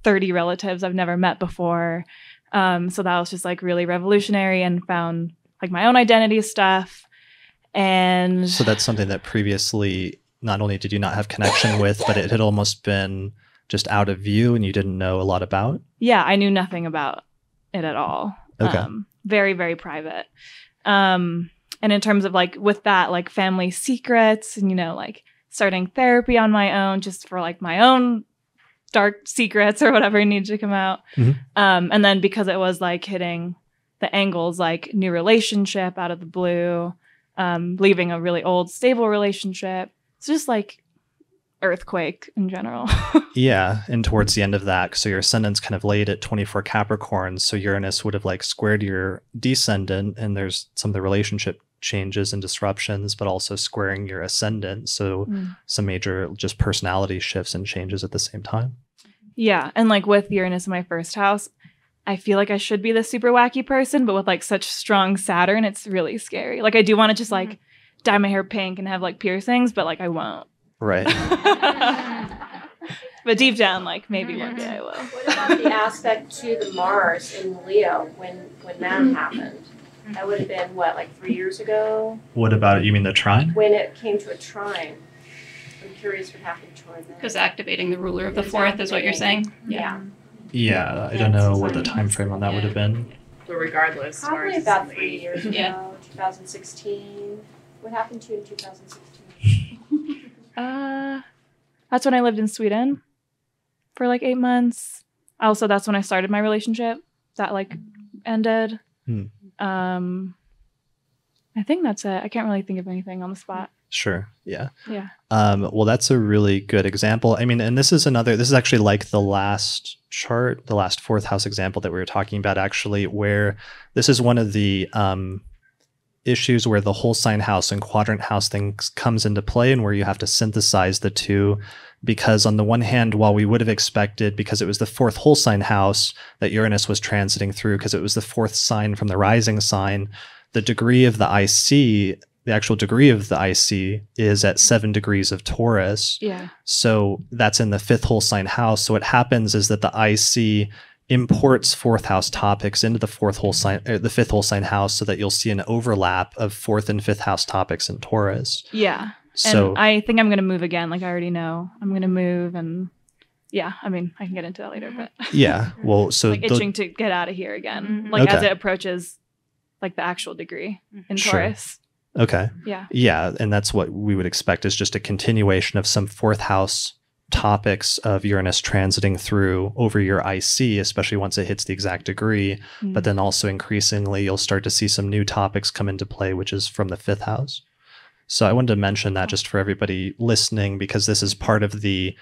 30 relatives I've never met before. So that was just like really revolutionary, and found like my own identity stuff. And so that's something that previously not only did you not have connection with, but it had almost been just out of view and you didn't know a lot about. Yeah, I knew nothing about it at all. Okay. Very, very private. And in terms of like with that, like family secrets and, you know, like starting therapy on my own just for like my own dark secrets or whatever needed to come out. And then because it was like hitting the angles, like new relationship out of the blue, leaving a really old stable relationship. It's just like earthquake in general. Yeah. And towards the end of that, so your ascendant's kind of laid at 24 Capricorn. So Uranus would have like squared your descendant, and there's some of the relationship changes and disruptions, but also squaring your ascendant. So some major just personality shifts and changes at the same time. Yeah. And like with Uranus in my first house, I feel like I should be the super wacky person, but with like such strong Saturn, it's really scary. Like I do want to just like dye my hair pink and have like piercings, but like I won't. Right. But deep down, like maybe one day I will. What about the aspect to the Mars in Leo when that happened? That would have been what, like 3 years ago? What about it? You mean the trine? When it came to a trine. I'm curious what happened toward that. Because activating the ruler of the fourth is what you're saying? Yeah. Yeah, I don't know what the time frame on that would have been. But regardless, Probably Mars about is 3 years ago, Yeah. 2016. What happened to you in 2016? That's when I lived in Sweden for like 8 months. Also, that's when I started my relationship. That like ended. I think that's it. I can't really think of anything on the spot. Sure. Yeah. Yeah. Well, that's a really good example. I mean, and this is actually like the last chart, the last fourth house example that we were talking about, actually, where this is one of the issues where the whole sign house and quadrant house things comes into play, and where you have to synthesize the two. Because on the one hand, while we would have expected, because it was the fourth whole sign house that Uranus was transiting through, because it was the fourth sign from the rising sign, the degree of the IC, the actual degree of the IC is at 7 degrees of Taurus. Yeah. So that's in the fifth whole sign house. So what happens is that the IC imports fourth house topics into the the fifth whole sign house, so that you'll see an overlap of fourth and fifth house topics in Taurus. Yeah. So and I think I'm going to move again. Like I already know I'm going to move, and yeah, I mean, I can get into that later, but yeah, well, so like itching to get out of here again, like as it approaches like the actual degree in Taurus. Okay. Yeah. Yeah. And that's what we would expect, is just a continuation of some fourth house topics of Uranus transiting through over your IC, especially once it hits the exact degree. But then also increasingly, you'll start to see some new topics come into play, which is from the fifth house. So I wanted to mention that just for everybody listening, because this is part of the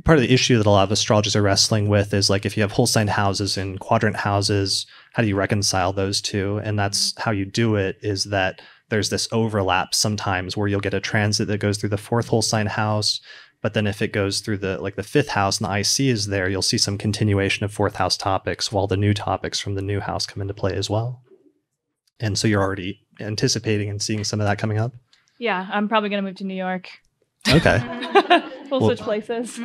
issue that a lot of astrologers are wrestling with, is like, if you have whole sign houses and quadrant houses, how do you reconcile those two? And that's how you do it, is that there's this overlap sometimes where you'll get a transit that goes through the fourth whole sign house, but then if it goes through the fifth house and the IC is there, you'll see some continuation of fourth house topics, while the new topics from the new house come into play as well. And so you're already anticipating and seeing some of that coming up? Yeah, I'm probably going to move to New York. Okay. We'll switch places.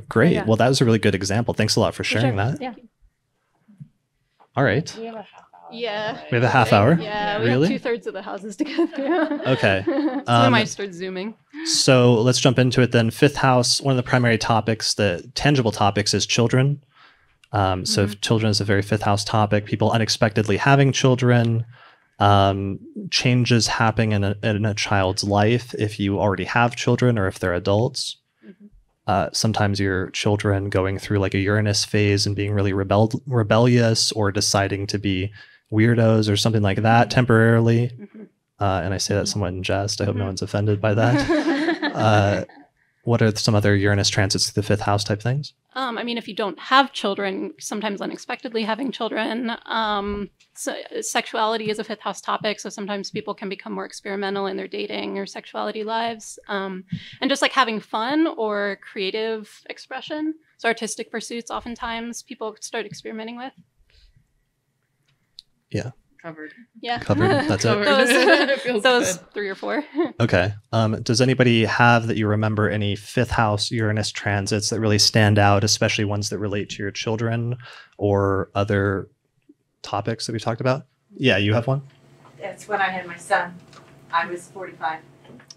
Great. Yeah. Well, that was a really good example. Thanks a lot for sharing that. Yeah. All right. Yeah. We have a half hour? Yeah, we Really? have 2/3 of the houses together. Okay. So we might start zooming. So let's jump into it then. Fifth house, one of the primary topics, the tangible topics, is children. So if children is a very fifth house topic, people unexpectedly having children, changes happening in a child's life if you already have children or if they're adults. Sometimes your children going through like a Uranus phase and being really rebellious, or deciding to be weirdos or something like that temporarily. And I say that somewhat in jest. I hope no one's offended by that. What are some other Uranus transits through the fifth house type things? I mean, if you don't have children, sometimes unexpectedly having children. So sexuality is a fifth house topic, so sometimes people can become more experimental in their dating or sexuality lives. And just like having fun or creative expression. So artistic pursuits, oftentimes people start experimenting with. Yeah. Covered. Yeah. Covered. That's it. Feels Those good. 3 or 4. Okay. Does anybody have that you remember any fifth house Uranus transits that really stand out, especially ones that relate to your children or other topics that we talked about? Yeah, you have one? That's when I had my son. I was 45.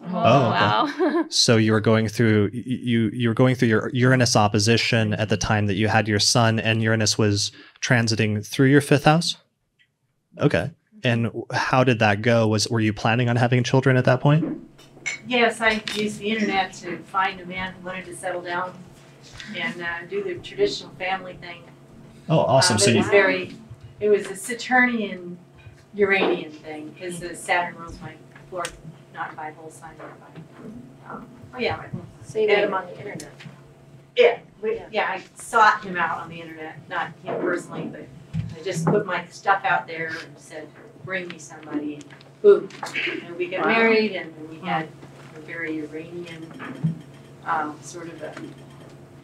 Oh, okay. Wow. So you were going through you were going through your Uranus opposition at the time that you had your son, and Uranus was transiting through your fifth house? Okay. And how did that go? Were you planning on having children at that point? Yes, I used the internet to find a man who wanted to settle down and do the traditional family thing. Oh, awesome. So It was a Saturnian Uranian thing, because the Saturn rules my fourth, not Bible sign. Oh yeah. So you met him on the internet. Yeah, I sought him out on the internet, not him personally, but I just put my stuff out there and said, bring me somebody, and boom. And we got married, and we had a very Uranian sort of a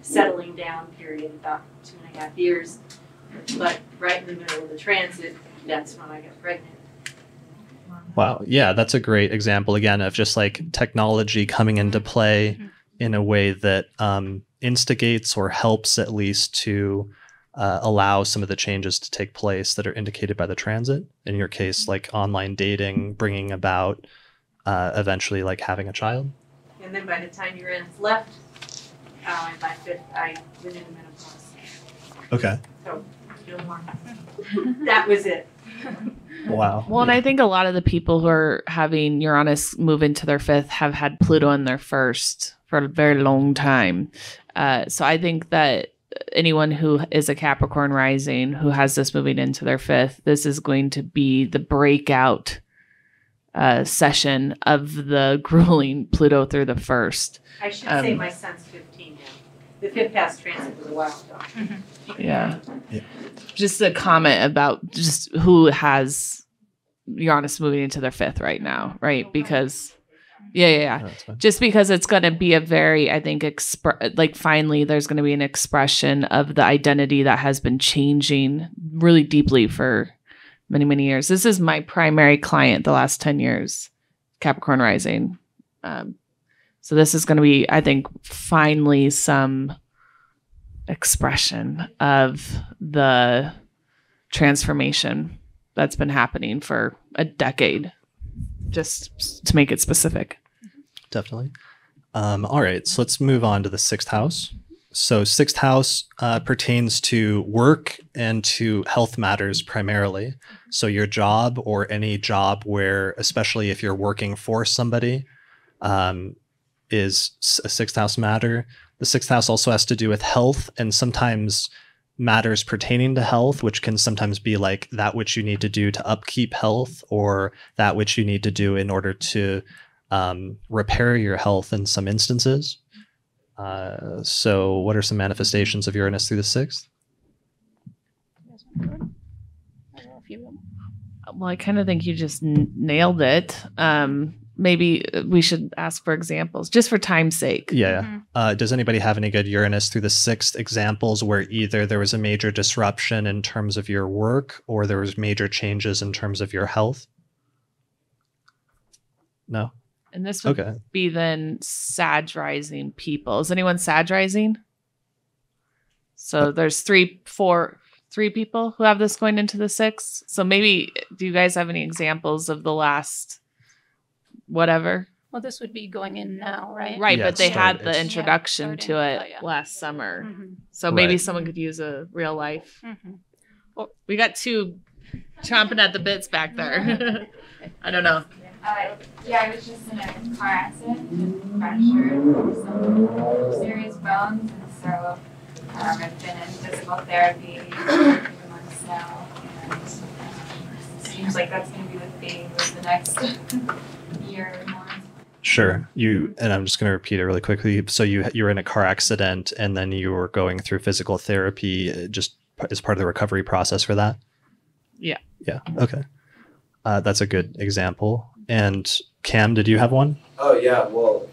settling down period, about 2.5 years. But right in the middle of the transit, that's when I got pregnant. Wow. Yeah, that's a great example again of just like technology coming into play in a way that instigates or helps at least to allow some of the changes to take place that are indicated by the transit. In your case, like online dating, bringing about eventually like having a child. And then by the time Uranus left, I went into menopause. Okay. So no more. That was it. Wow. Well, and I think a lot of the people who are having Uranus move into their fifth have had Pluto in their first for a very long time. So I think that anyone who is a Capricorn rising who has this moving into their fifth, this is going to be the breakout session of the grueling Pluto through the first. I should say my son's 15 now. The fifth house transit was a while ago. Yeah. Just a comment about just who has Uranus moving into their fifth right now, right? Because, just because it's going to be a very, I think, finally there's going to be an expression of the identity that has been changing really deeply for many, many years. This is my primary client the last 10 years, Capricorn rising. So this is going to be, I think, finally some expression of the transformation that's been happening for a decade, just to make it specific. Definitely. All right, so let's move on to the sixth house. So sixth house pertains to work and to health matters primarily. So your job or any job where, especially if you're working for somebody, is a sixth house matter. The sixth house also has to do with health and sometimes matters pertaining to health, which can sometimes be like that which you need to do to upkeep health or that which you need to do in order to repair your health in some instances. So what are some manifestations of Uranus through the sixth? Well, I kind of think you just nailed it. Maybe we should ask for examples just for time's sake. Yeah. Does anybody have any good Uranus through the sixth examples where either there was a major disruption in terms of your work or there was major changes in terms of your health? No? And this would be then Sag rising people. Is anyone Sag rising? So there's three people who have this going into the sixth. So maybe, do you guys have any examples of the last whatever? Well, this would be going in now, right? Right, but they had the introduction to it last summer. So maybe someone could use a real life. Well, we got two chomping at the bits back there. I don't know. I was just in a car accident and fractured some serious bones, and so I've been in physical therapy for a few months now, and it seems like that's going to be the theme of the next year or more. Sure. And I'm just going to repeat it really quickly. So you were in a car accident and then you were going through physical therapy just as part of the recovery process for that? Yeah. Yeah. Okay. That's a good example. And Cam, did you have one? Oh, yeah. Well,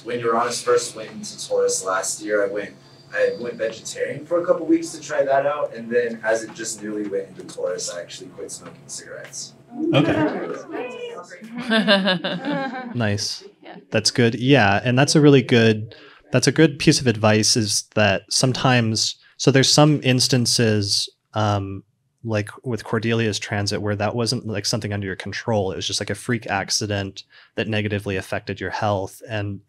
when Uranus first went into Taurus last year, I went I went vegetarian for a couple weeks to try that out, and then as it just newly went into Taurus, I actually quit smoking cigarettes. Okay. Nice. That's good. Yeah, and that's a good piece of advice, is that sometimes, so there's some instances like with Cordelia's transit where that wasn't like something under your control. It was just like a freak accident that negatively affected your health, and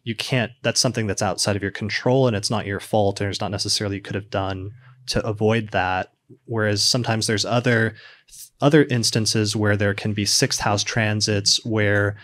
you can't, that's something that's outside of your control, and it's not your fault, and there's not necessarily you could have done to avoid that. Whereas sometimes there's other instances where there can be sixth house transits where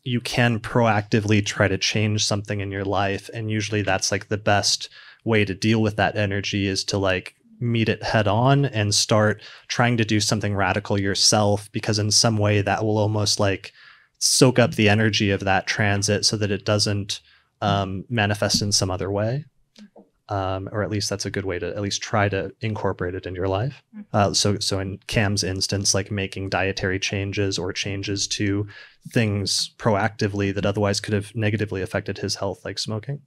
you can proactively try to change something in your life, and usually that's like the best way to deal with that energy, is to like meet it head on and start trying to do something radical yourself, because in some way that will almost like soak up the energy of that transit so that it doesn't manifest in some other way. Or at least that's a good way to at least try to incorporate it in your life. So in Cam's instance, like making dietary changes or changes to things proactively that otherwise could have negatively affected his health, like smoking.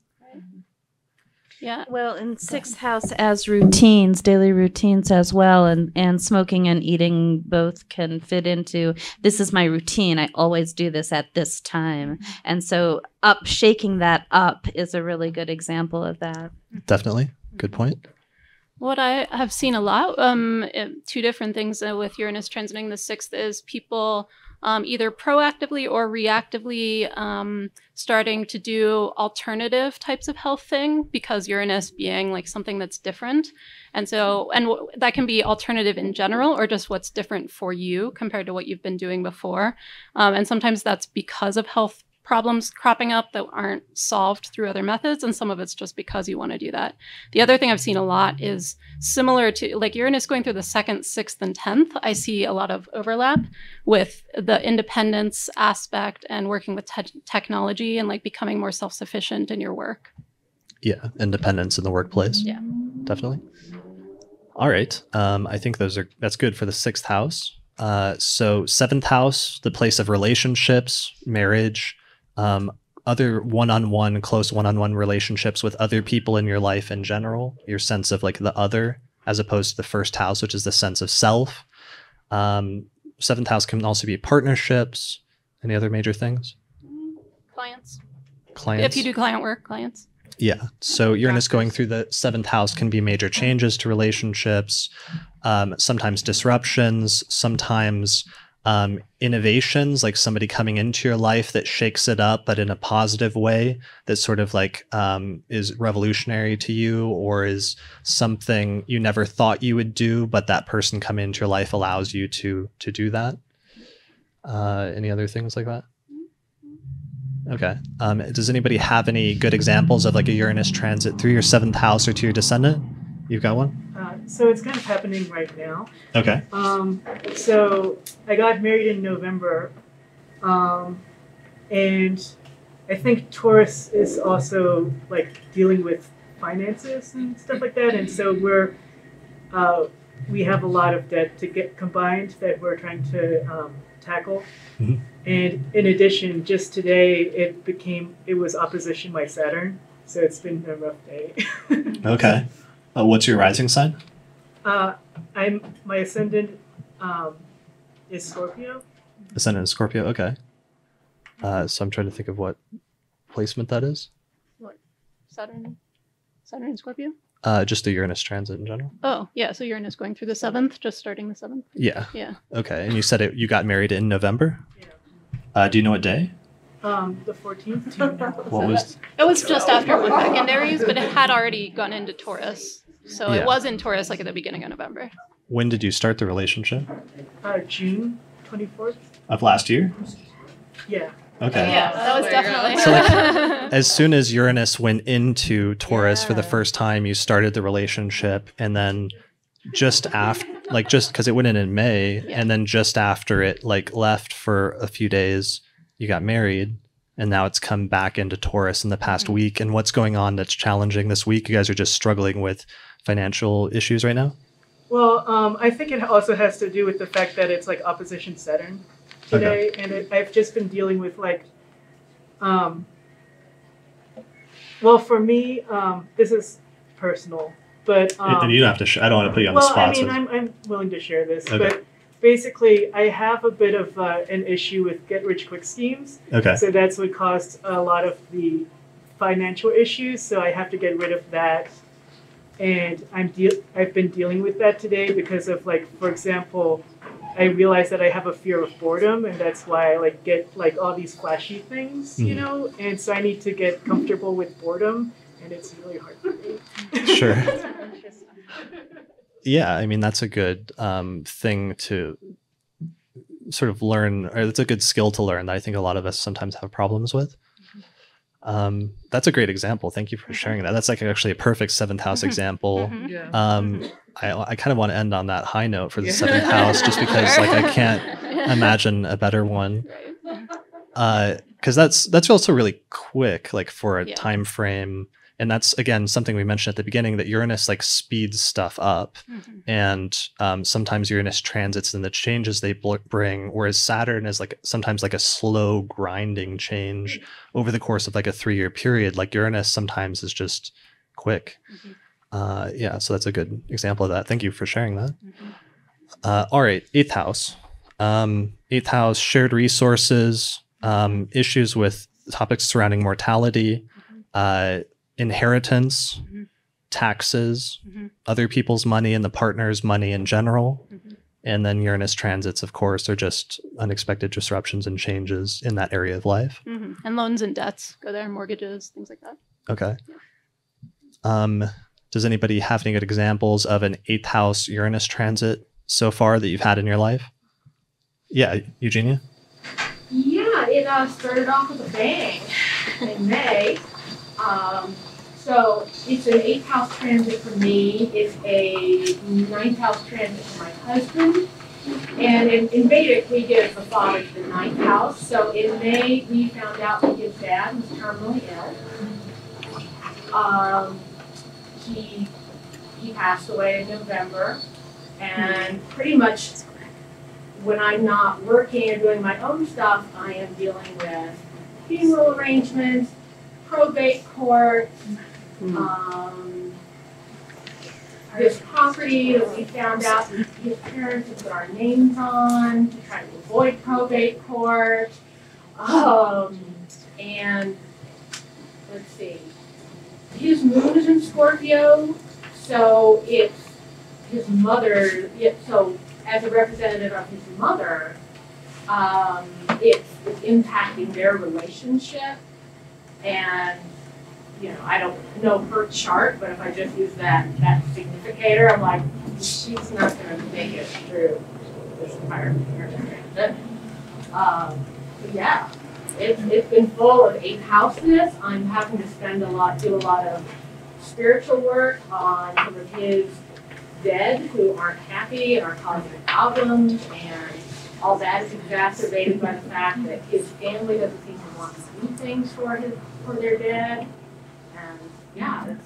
Yeah. Well, in sixth house as routines, daily routines as well, and smoking and eating both can fit into, this is my routine. I always do this at this time. And so shaking that up is a really good example of that. Definitely. Good point. What I have seen a lot, two different things with Uranus transiting the sixth, is people either proactively or reactively starting to do alternative types of health thing, because Uranus being like something that's different. And so, that can be alternative in general, or just what's different for you compared to what you've been doing before. And sometimes that's because of health problems cropping up that aren't solved through other methods, and some of it's just because you want to do that. The other thing I've seen a lot is similar to like Uranus going through the 2nd, 6th, and 10th. I see a lot of overlap with the independence aspect and working with technology and like becoming more self-sufficient in your work. Yeah, independence in the workplace. Yeah, definitely. All right, I think that's good for the 6th house. So 7th house, the place of relationships, marriage, other close one-on-one relationships with other people in your life in general, your sense of like the other, as opposed to the 1st house, which is the sense of self. 7th house can also be partnerships. Any other major things? Clients. Clients. If you do client work, clients. Yeah. So Uranus going through the 7th house can be major changes to relationships, sometimes disruptions, sometimes innovations, like somebody coming into your life that shakes it up, but in a positive way, that sort of like is revolutionary to you, or is something you never thought you would do, but that person coming into your life allows you to do that. Any other things like that? Okay. Does anybody have any good examples of like a Uranus transit through your 7th house or to your descendant? You've got one? So it's kind of happening right now. Okay. So I got married in November, and I think Taurus is also like dealing with finances and stuff like that, and so we have a lot of debt to get combined that we're trying to tackle. Mm-hmm. And in addition, just today it was opposition by Saturn, so it's been a rough day. Okay. What's your rising sign? My ascendant is Scorpio. Ascendant is Scorpio. Okay. So I'm trying to think of what placement that is. What? Saturn and Scorpio? Just the Uranus transit in general. Oh, yeah. So Uranus going through the 7th, just starting the 7th. Yeah. Yeah. Okay. And you said you got married in November? Yeah. Do you know what day? The 14th. What was? It was just after it went back into Aries, but it had already gone into Taurus. So It was in Taurus like at the beginning of November. When did you start the relationship? June 24th. Of last year? Yeah. Okay. Yeah, that was definitely. So like, as soon as Uranus went into Taurus for the first time, you started the relationship, and then just after, like just because it went in May, and then just after it like left for a few days, you got married, and now it's come back into Taurus in the past week. And what's going on that's challenging this week? You guys are just struggling with financial issues right now? Well, I think it also has to do with the fact that it's like opposition Saturn today, and I've just been dealing with like Well, for me, this is personal, but and you don't have to. I don't want to put you on the well, spot. I mean, so- I'm willing to share this, Okay. but basically, I have a bit of an issue with get-rich-quick schemes. Okay. So that's what caused a lot of the financial issues. So I have to get rid of that, and I've been dealing with that today because of, like, for example, I realized that I have a fear of boredom, and that's why I like get like all these flashy things, you know. And so I need to get comfortable with boredom, and it's really hard for me. Sure. Yeah, I mean, that's a good thing to sort of learn, or it's a good skill to learn that I think a lot of us sometimes have problems with. That's a great example. Thank you for sharing that. That's like actually a perfect seventh house example. I kind of want to end on that high note for the seventh house, just because like I can't imagine a better one. Because that's also really quick, like for a time frame. And that's, again, something we mentioned at the beginning, that Uranus like speeds stuff up. And sometimes Uranus transits and the changes they bring, whereas Saturn is like sometimes like a slow grinding change over the course of like a 3-year period. Like Uranus sometimes is just quick. Yeah, so that's a good example of that. Thank you for sharing that. All right, 8th house. 8th house, shared resources, issues with topics surrounding mortality, inheritance, taxes, other people's money and the partner's money in general. And then Uranus transits, of course, are just unexpected disruptions and changes in that area of life. And loans and debts go there, mortgages, things like that. Okay. Does anybody have any good examples of an 8th house Uranus transit so far that you've had in your life? Yeah, Eugenia? Yeah, it started off with a bang in May. So it's an 8th house transit for me. It's a 9th house transit for my husband. And in Vedic, we give the father to the 9th house. So in May, we found out that his dad was terminally ill. He passed away in November. And pretty much when I'm not working and doing my own stuff, I am dealing with funeral arrangements, probate court, this property that we found out his parents had put our names on to try to avoid probate court. And let's see, his moon is in Scorpio, so it's his mother, so as a representative of his mother, it's impacting their relationship. And, you know, I don't know her chart, but if I just use that significator, I'm like, she's not going to make it through this entire transit. Yeah, it's been full of 8th houseness. I'm having to do a lot of spiritual work on some of his dead who aren't happy and are causing problems, and all that is exacerbated by the fact that his family doesn't seem to want to do things for their dead. And yeah, it's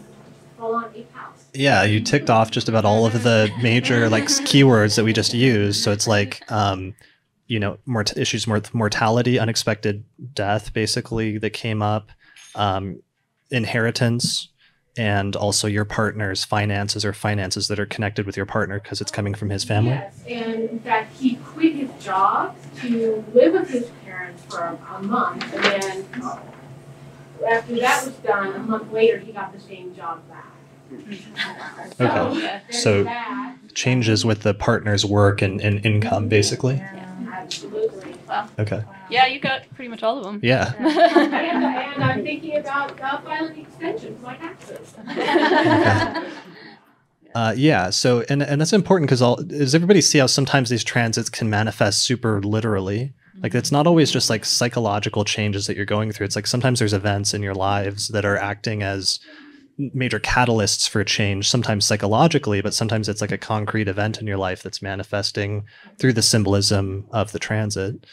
full on 8th house. Yeah, you ticked off just about all of the major like keywords that we just used. So it's like, you know, issues with mortality, unexpected death, basically, that came up, inheritance, and also your partner's finances or finances that are connected with your partner because it's coming from his family. Yes, and in fact, he quit his job to live with his parents for a month, and then after that was done, a month later, he got the same job back. Okay, so changes with the partner's work and income, basically. Absolutely. Well, okay. Yeah, you got pretty much all of them. Yeah. and I'm thinking about filing extensions like taxes. Yeah. So, and that's important because does everybody see how sometimes these transits can manifest super literally? Like it's not always just like psychological changes that you're going through. It's like sometimes there's events in your lives that are acting as major catalysts for change, sometimes psychologically, but sometimes it's like a concrete event in your life that's manifesting through the symbolism of the transit.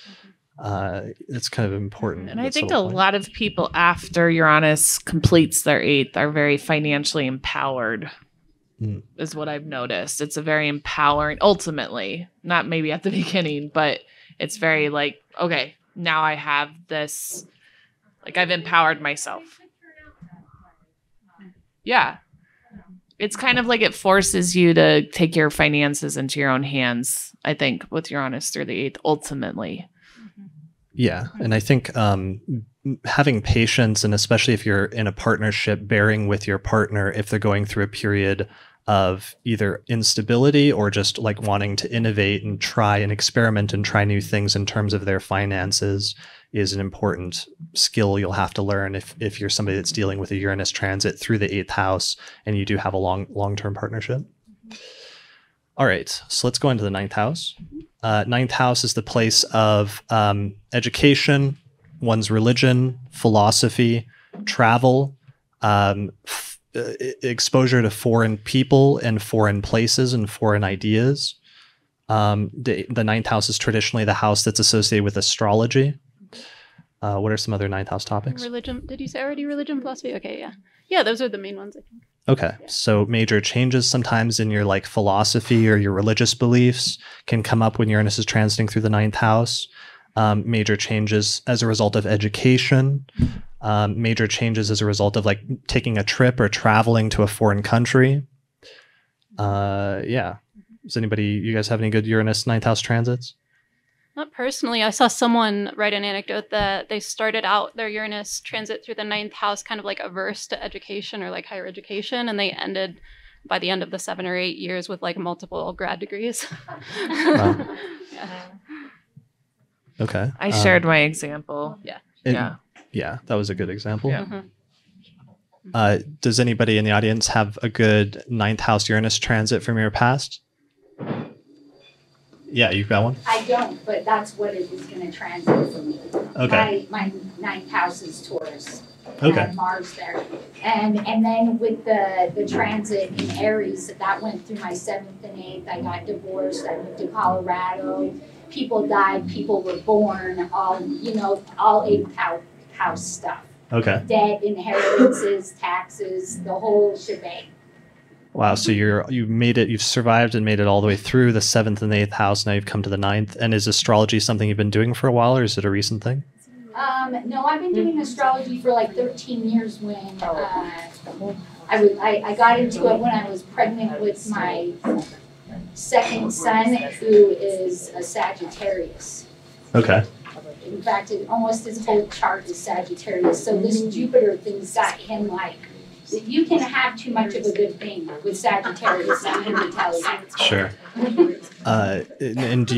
It's kind of important. And I think a lot of people after Uranus completes their 8th are very financially empowered, is what I've noticed. It's a very empowering, ultimately, not maybe at the beginning, but it's very like, okay, now I have this, like I've empowered myself. Yeah. It's kind of like it forces you to take your finances into your own hands, I think, with Uranus through the 8th, ultimately. Yeah. And I think having patience, and especially if you're in a partnership, bearing with your partner if they're going through a period of either instability or just like wanting to innovate and try and experiment and try new things in terms of their finances is an important skill you'll have to learn if you're somebody that's dealing with a Uranus transit through the 8th house and you do have a long-term partnership. All right, so let's go into the 9th house. 9th house is the place of education, one's religion, philosophy, travel, exposure to foreign people and foreign places and foreign ideas. The 9th house is traditionally the house that's associated with astrology. What are some other 9th house topics? Religion. Did you say already religion, philosophy? Okay, yeah. Yeah, those are the main ones, I think. Okay, so major changes sometimes in your like philosophy or your religious beliefs can come up when Uranus is transiting through the 9th house. Major changes as a result of education. Major changes as a result of like taking a trip or traveling to a foreign country. Yeah. Does anybody, you guys have any good Uranus 9th house transits? Not personally. I saw someone write an anecdote that they started out their Uranus transit through the 9th house kind of like averse to education or like higher education, and they ended by the end of the 7 or 8 years with like multiple grad degrees. Wow. Yeah. Okay. I shared my example. Yeah. Yeah, that was a good example. Yeah. Does anybody in the audience have a good 9th house Uranus transit from your past? Yeah, you've got one? I don't, but that's what it is going to transit for me. Okay. My 9th house is Taurus. Okay. I have Mars there. And then with the transit in Aries, that went through my 7th and 8th. I got divorced. I moved to Colorado. People died. People were born. All 8th house stuff. Okay. Debt, inheritances, taxes, the whole shebang. Wow, so you've survived and made it all the way through the 7th and the 8th house. Now you've come to the 9th. And is astrology something you've been doing for a while, or is it a recent thing? No, I've been doing astrology for like 13 years. When I got into it when I was pregnant with my second son, who is a Sagittarius. Okay. In fact, almost his whole chart is Sagittarius. So this Jupiter thing's got him like, you can have too much of a good thing with Sagittarius, I'm going to tell you. Sure. And did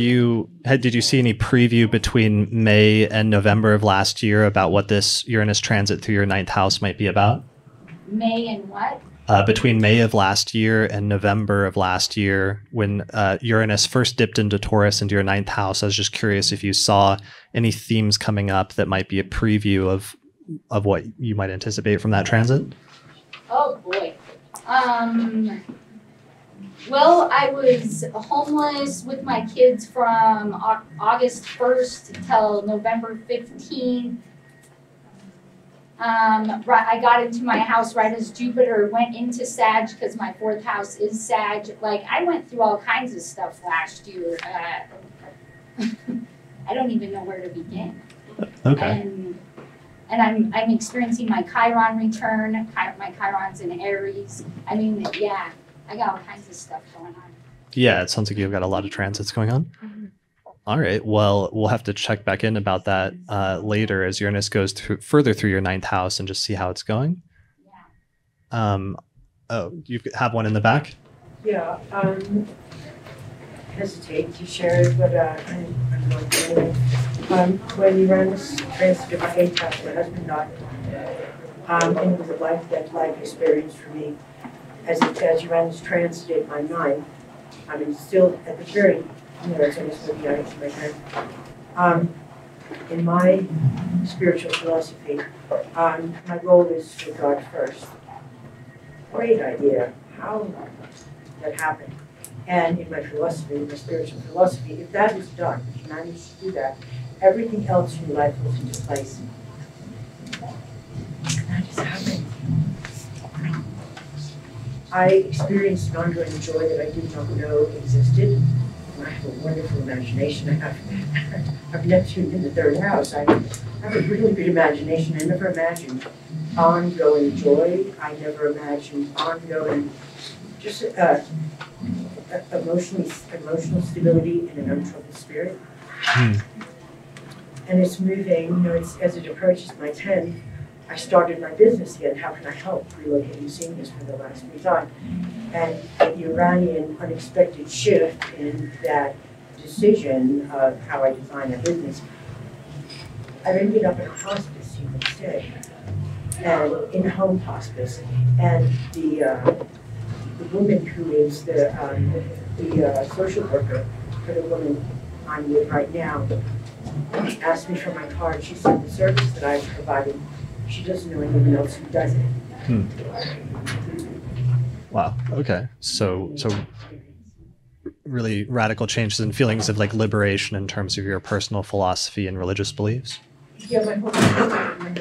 you see any preview between May and November of last year about what this Uranus transit through your 9th house might be about? May and what? Between May of last year and November of last year, when Uranus first dipped into Taurus into your 9th house, I was just curious if you saw any themes coming up that might be a preview of what you might anticipate from that transit. Oh boy. Well, I was homeless with my kids from August 1st till November 15th. I got into my house right as Jupiter went into Sag, because my 4th house is Sag. Like, I went through all kinds of stuff last year. I don't even know where to begin. Okay. And I'm experiencing my Chiron return. My Chiron's in Aries. I mean, yeah, I got all kinds of stuff going on. Yeah, it sounds like you've got a lot of transits going on. Mm-hmm. All right. Well, we'll have to check back in about that later as Uranus goes further through your 9th house and just see how it's going. Yeah. You have one in the back? Yeah. Hesitate to share it, but I'm going to anyway. When Uranus transited my 8th house, my husband died. And it was a life experience for me. As Uranus transited my 9th, I mean, still at the very, it's almost with the eye of my head. In my spiritual philosophy, my goal is for God first. Great idea. How that happened? And in my philosophy, in my spiritual philosophy, if that is done, if you manage to do that, everything else in your life falls into place. And that is happening. I experienced an ongoing joy that I did not know existed. And I have a wonderful imagination. I have Neptune in the 3rd house. I have a really good imagination. I never imagined ongoing joy. I never imagined ongoing, just emotional stability and an untroubled spirit. And it's moving, you know, as it approaches my 10th, I started my business again. How can I help relocating seniors for the last we thought? And the Iranian unexpected shift in that decision of how I define a business, I've ended up in a hospice here instead, and in-home hospice. And the woman who is the social worker for the woman I'm with right now asked me for my card. She said the service that I've provided, she doesn't know anyone else who does it. Wow. Okay. So really radical changes and feelings of like liberation in terms of your personal philosophy and religious beliefs. Yeah, my whole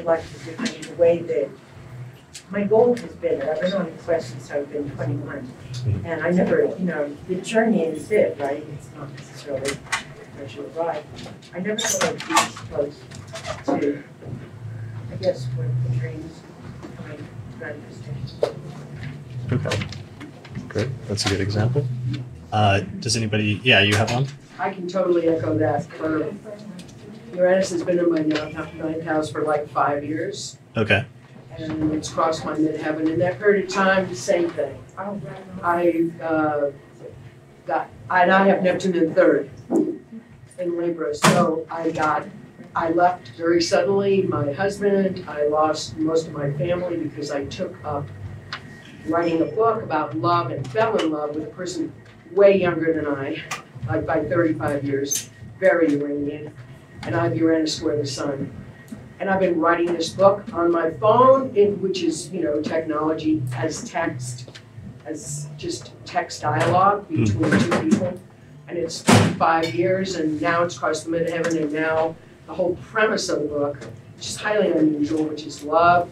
life is different in the way that my goal has been, I've been on a quest since I've been 21. And I never, you know, the journey is it, right? It's not necessarily what you arrive. I never thought I'd be this close to, I guess, what the dreams coming manifestation. Okay. Great. That's a good example. Does anybody, yeah, you have one? I can totally echo that. Uranus has been in my ninth house for like 5 years. Okay. And it's crossed my midheaven. In that period of time, the same thing. I have Neptune in third in Libra, so I left very suddenly my husband. I lost most of my family because I took up writing a book about love and fell in love with a person way younger than I, like by 35 years, very Uranian. And I have Uranus square the sun. And I've been writing this book on my phone, which is, you know, technology as text, as just text dialogue between two people. And it's 5 years, and now it's crossed the midheaven, and now the whole premise of the book, which is highly unusual, which is love,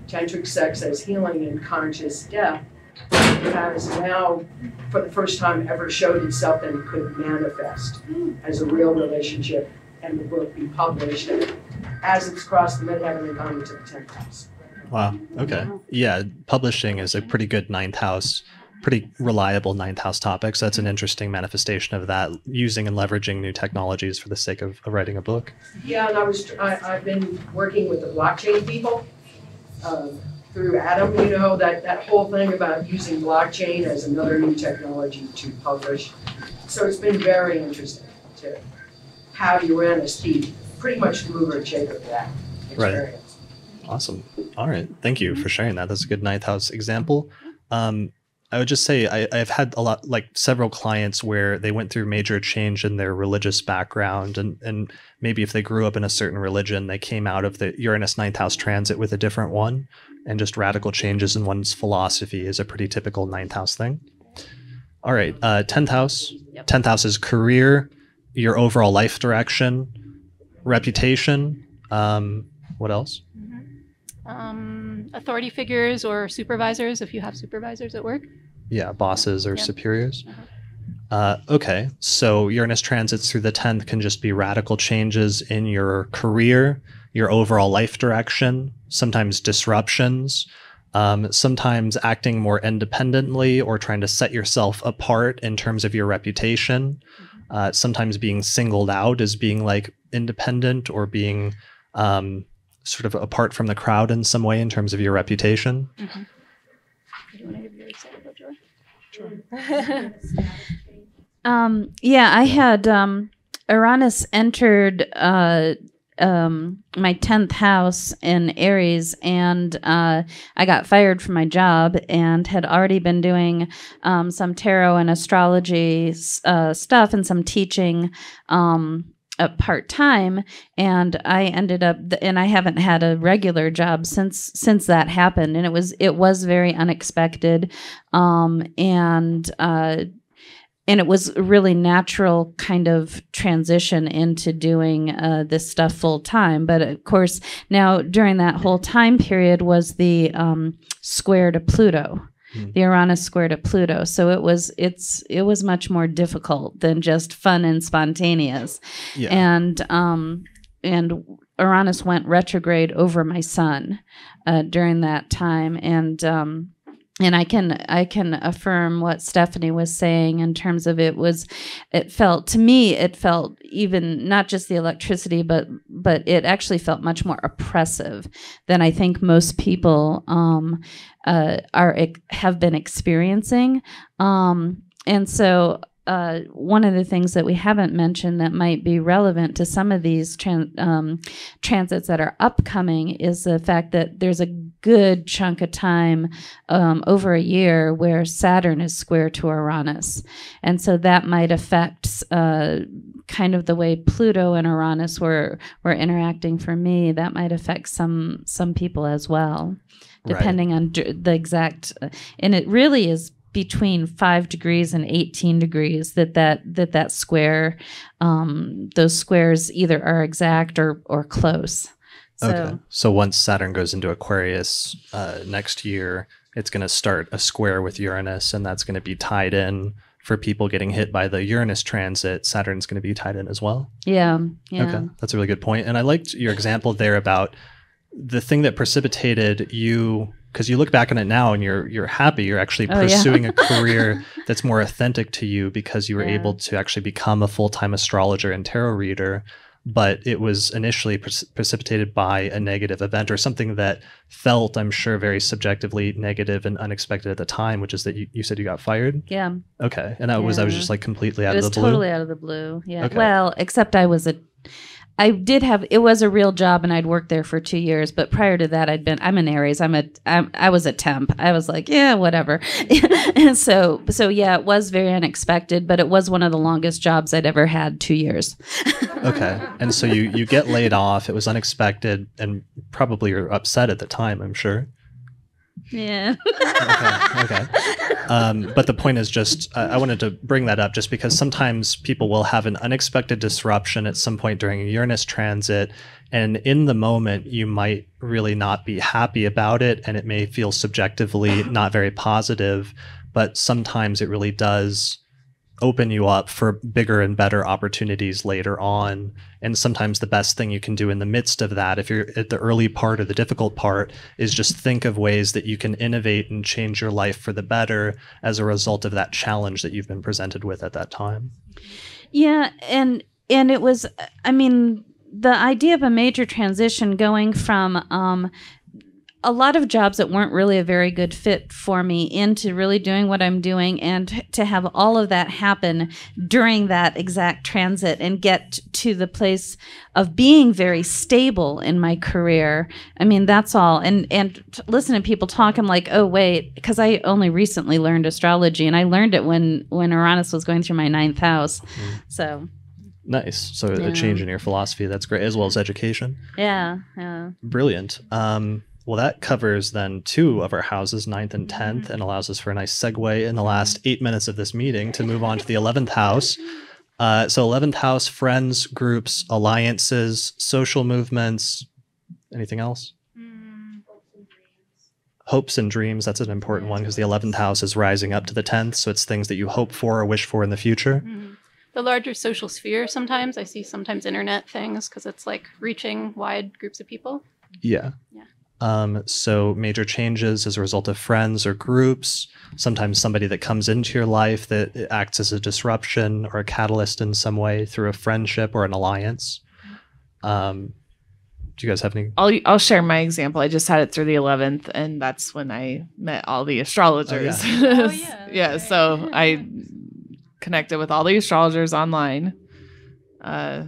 tantric sex as healing, and conscious death, has now, for the first time ever, showed itself that it could manifest as a real relationship, and the book be published as it's crossed the midheaven and gone into the 10th house. Wow. Okay. Yeah. Publishing is a pretty good ninth house, pretty reliable ninth house topic. So that's an interesting manifestation of that, using and leveraging new technologies for the sake of writing a book. Yeah, and I've been working with the blockchain people through Adam, you know, that whole thing about using blockchain as another new technology to publish. So it's been very interesting to have Uranus be pretty much the mover and shaker of that experience. Right. Awesome. All right. Thank you for sharing that. That's a good ninth house example. I would just say I've had several clients where they went through major change in their religious background, and maybe if they grew up in a certain religion, they came out of the Uranus ninth house transit with a different one, and just radical changes in one's philosophy is a pretty typical ninth house thing. All right. 10th house. Yep. 10th house is career, your overall life direction, reputation. What else? Authority figures or supervisors, if you have supervisors at work. Yeah, bosses or superiors. Okay, so Uranus transits through the 10th can just be radical changes in your career, your overall life direction, sometimes disruptions, sometimes acting more independently or trying to set yourself apart in terms of your reputation, sometimes being singled out as being like independent or being sort of apart from the crowd in some way in terms of your reputation. Mm-hmm. Do you want to give your example, Joy? Sure. Yeah, I had Uranus entered my 10th house in Aries, and I got fired from my job and had already been doing some tarot and astrology stuff and some teaching part-time, and I ended up, and I haven't had a regular job since that happened, and it was very unexpected, and it was a really natural kind of transition into doing this stuff full-time. But of course, now during that whole time period was the square to Pluto. The Uranus square to Pluto, so it was much more difficult than just fun and spontaneous. Yeah. And Uranus went retrograde over my sun during that time, and I can affirm what Stephanie was saying in terms of it felt even not just the electricity, but it actually felt much more oppressive than I think most people have been experiencing, and so. One of the things that we haven't mentioned that might be relevant to some of these transits that are upcoming is the fact that there's a good chunk of time over a year where Saturn is square to Uranus. And so that might affect kind of the way Pluto and Uranus were interacting for me. That might affect some people as well, depending on the exact, and it really is between 5 degrees and 18 degrees that square, those squares either are exact or close. So, okay. So once Saturn goes into Aquarius next year, it's going to start a square with Uranus, and that's going to be tied in for people getting hit by the Uranus transit. Saturn's going to be tied in as well. Yeah. Okay, that's a really good point. And I liked your example there about the thing that precipitated you, because you look back on it now and you're happy. You're actually pursuing a career that's more authentic to you because you were able to actually become a full-time astrologer and tarot reader. But it was initially precipitated by a negative event or something that felt, I'm sure, very subjectively negative and unexpected at the time, which is that you said you got fired? Yeah. Okay. And that was just like completely out of the blue? It was totally out of the blue. Yeah. Okay. Well, except it was a real job and I'd worked there for 2 years, but prior to that I'm an Aries. I was a temp. I was like, yeah, whatever. And so yeah, it was very unexpected, but it was one of the longest jobs I'd ever had, 2 years. Okay. And so you get laid off. It was unexpected and probably you're upset at the time, I'm sure. Yeah. Okay. But the point is just, I wanted to bring that up just because sometimes people will have an unexpected disruption at some point during a Uranus transit. And in the moment, you might really not be happy about it. And it may feel subjectively not very positive, but sometimes it really does open you up for bigger and better opportunities later on. And sometimes the best thing you can do in the midst of that, if you're at the early part or the difficult part, is just think of ways that you can innovate and change your life for the better as a result of that challenge that you've been presented with at that time. Yeah. And it was, the idea of a major transition going from a lot of jobs that weren't really a very good fit for me into really doing what I'm doing, and to have all of that happen during that exact transit and get to the place of being very stable in my career. That's all. And listen to people talk, I'm like, oh, wait, because I only recently learned astrology, and I learned it when Uranus was going through my 9th house. So... Nice. So a change in your philosophy, that's great, as well as education. Yeah. Brilliant. Well, that covers then 2 of our houses, 9th and 10th, and allows us for a nice segue in the last 8 minutes of this meeting to move on to the 11th house. So 11th house, friends, groups, alliances, social movements. Anything else? Hopes and dreams. That's an important one because the 11th house is rising up to the 10th. So it's things that you hope for or wish for in the future. The larger social sphere sometimes. I see sometimes internet things because it's like reaching wide groups of people. Yeah. So major changes as a result of friends or groups, sometimes somebody that comes into your life that acts as a disruption or a catalyst in some way through a friendship or an alliance. Do you guys have any? I'll share my example. I just had it through the 11th, and that's when I met all the astrologers. Oh, yeah. Yeah, so I connected with all the astrologers online. Yeah,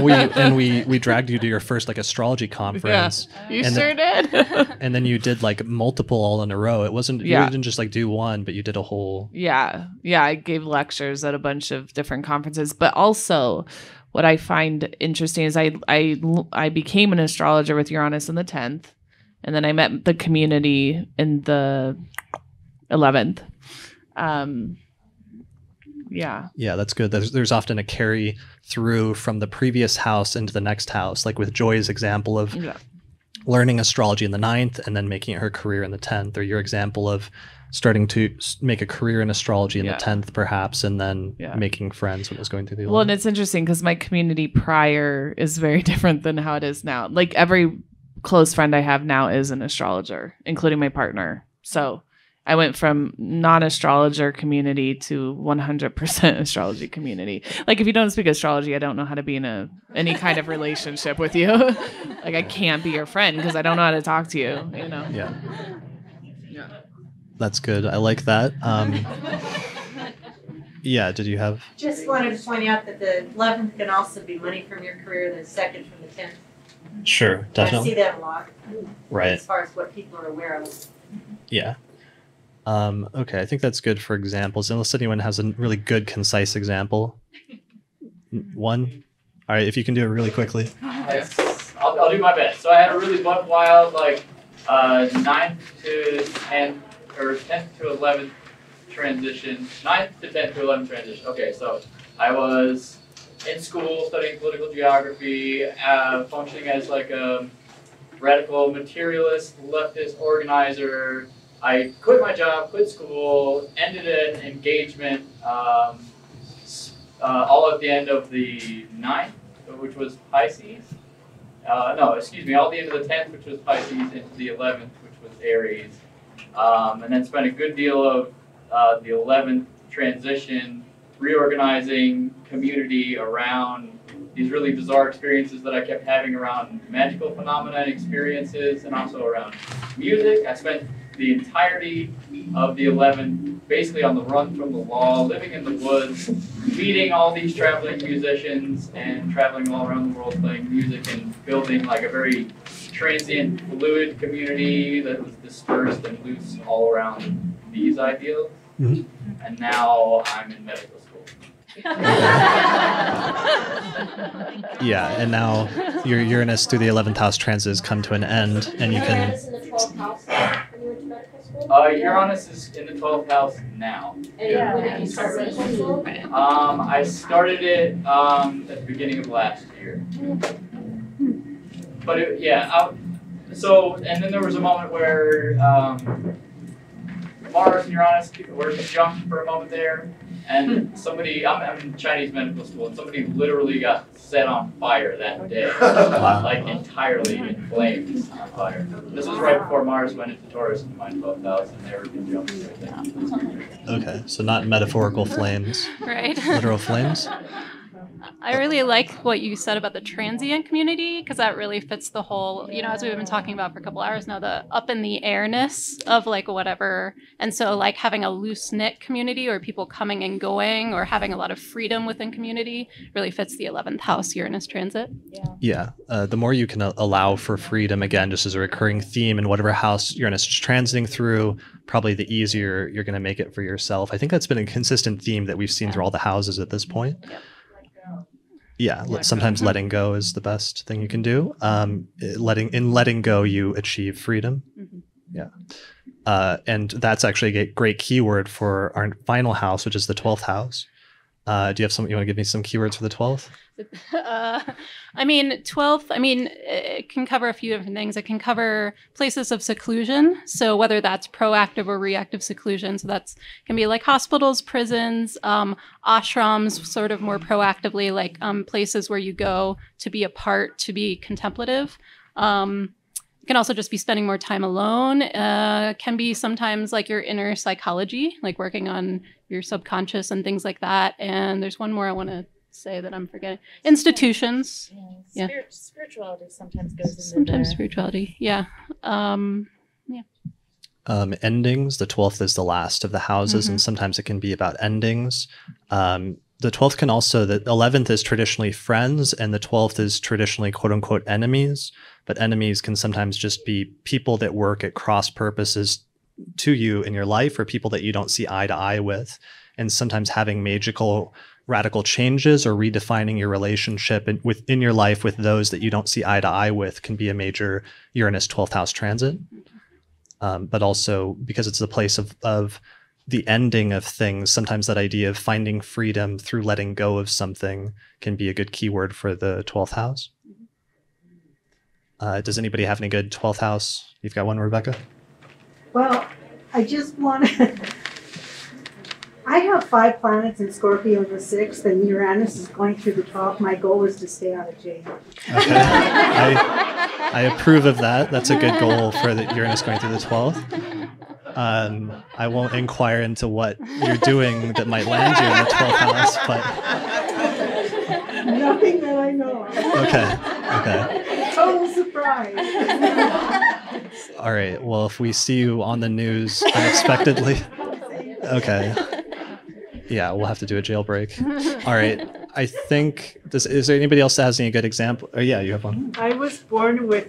we dragged you to your first astrology conference. Yeah, you sure did. And then you did multiple all in a row. It wasn't you didn't just do one, but you did a whole. Yeah, I gave lectures at a bunch of different conferences, but also what I find interesting is I became an astrologer with Uranus in the 10th, and then I met the community in the 11th. Yeah, that's good. There's often a carry through from the previous house into the next house, like with Joy's example of learning astrology in the 9th and then making it her career in the 10th, or your example of starting to make a career in astrology in the 10th perhaps, and then making friends when it was going through the 11th. Well, and it's interesting because my community prior is very different than how it is now. Like every close friend I have now is an astrologer, including my partner. So I went from non-astrologer community to 100% astrology community. Like if you don't speak astrology, I don't know how to be in any kind of relationship with you. Like I can't be your friend because I don't know how to talk to you, you know? Yeah. That's good. I like that. Yeah, did you have? Just wanted to point out that the 11th can also be money from your career, the 2nd from the 10th. Sure, definitely. I see that a lot. Right. As far as what people are aware of. Yeah. Okay, I think that's good for examples, unless anyone has a really good, concise example. One? All right, if you can do it really quickly. Yes, I'll do my best. So I had a really wild, like, 9th to 10th, or 10th to 11th transition. 9th to 10th to 11th transition. Okay, so I was in school studying political geography, functioning as like a radical materialist, leftist organizer. I quit my job, quit school, ended an engagement all at the end of the 9th, which was Pisces. No, excuse me, all the end of the 10th, which was Pisces, into the 11th, which was Aries. And then spent a good deal of the 11th transition reorganizing community around these really bizarre experiences that I kept having around magical phenomena and experiences, and also around music. I spent the entirety of the 11th basically on the run from the law, living in the woods, meeting all these traveling musicians and traveling all around the world playing music and building like a very transient, fluid community that was dispersed and loose all around these ideals. Mm-hmm. And now I'm in medical school. Yeah, and now your Uranus through the 11th house transits come to an end, and you can... Uranus is in the 12th house now. And when did you start medical school? I started it at the beginning of last year. But so, and then there was a moment where Mars and Uranus were conjunct for a moment there, and somebody, I'm in Chinese medical school, and somebody literally got set on fire that day, like entirely in flames on fire. This was right before Mars went into Taurus into my 12th house, and they were conjunct right there. Okay, so not metaphorical flames. Right. Literal flames. I really like what you said about the transient community, because that really fits the whole, as we've been talking about for a couple hours now, the up in the airness of like whatever. And so like having a loose knit community or people coming and going or having a lot of freedom within community really fits the 11th house Uranus transit. Yeah. The more you can allow for freedom, again, just as a recurring theme in whatever house Uranus is transiting through, probably the easier you're going to make it for yourself. I think that's been a consistent theme that we've seen through all the houses at this point. Yep. Yeah, sometimes letting go is the best thing you can do. Letting go, you achieve freedom. Mm-hmm. Yeah. And that's actually a great keyword for our final house, which is the 12th house. Do you have something you want to give me some keywords for the 12th? 12th, it can cover a few different things. It can cover places of seclusion. So whether that's proactive or reactive seclusion. So that's can be like hospitals, prisons, ashrams, sort of more proactively, like places where you go to be apart, to be contemplative. It can also just be spending more time alone. Can be sometimes like your inner psychology, like working on your subconscious and things like that. And there's one more I want to say that I'm forgetting. Institutions. Yeah. Spirituality sometimes goes in Sometimes spirituality. Yeah. Endings. The 12th is the last of the houses, and sometimes it can be about endings. The 12th can also, the 11th is traditionally friends, and the 12th is traditionally quote unquote enemies. But enemies can sometimes just be people that work at cross purposes to you in your life, or people that you don't see eye to eye with. And sometimes having magical, radical changes or redefining your relationship within your life with those that you don't see eye to eye with can be a major Uranus 12th house transit. But also because it's the place of the ending of things, sometimes that idea of finding freedom through letting go of something can be a good keyword for the 12th house. Does anybody have any good 12th house? You've got one, Rebecca? Well, I just want to. I have 5 planets in Scorpio in the 6th, and Uranus is going through the 12th. My goal is to stay out of jail. Okay. I approve of that. That's a good goal for the Uranus going through the 12th. I won't inquire into what you're doing that might land you in the 12th house, but... Nothing that I know of. Okay. Total surprise. All right. Well, if we see you on the news unexpectedly... Okay. Yeah, we'll have to do a jailbreak. All right. I think, is there anybody else that has any good example? Oh, yeah, you have one. I was born with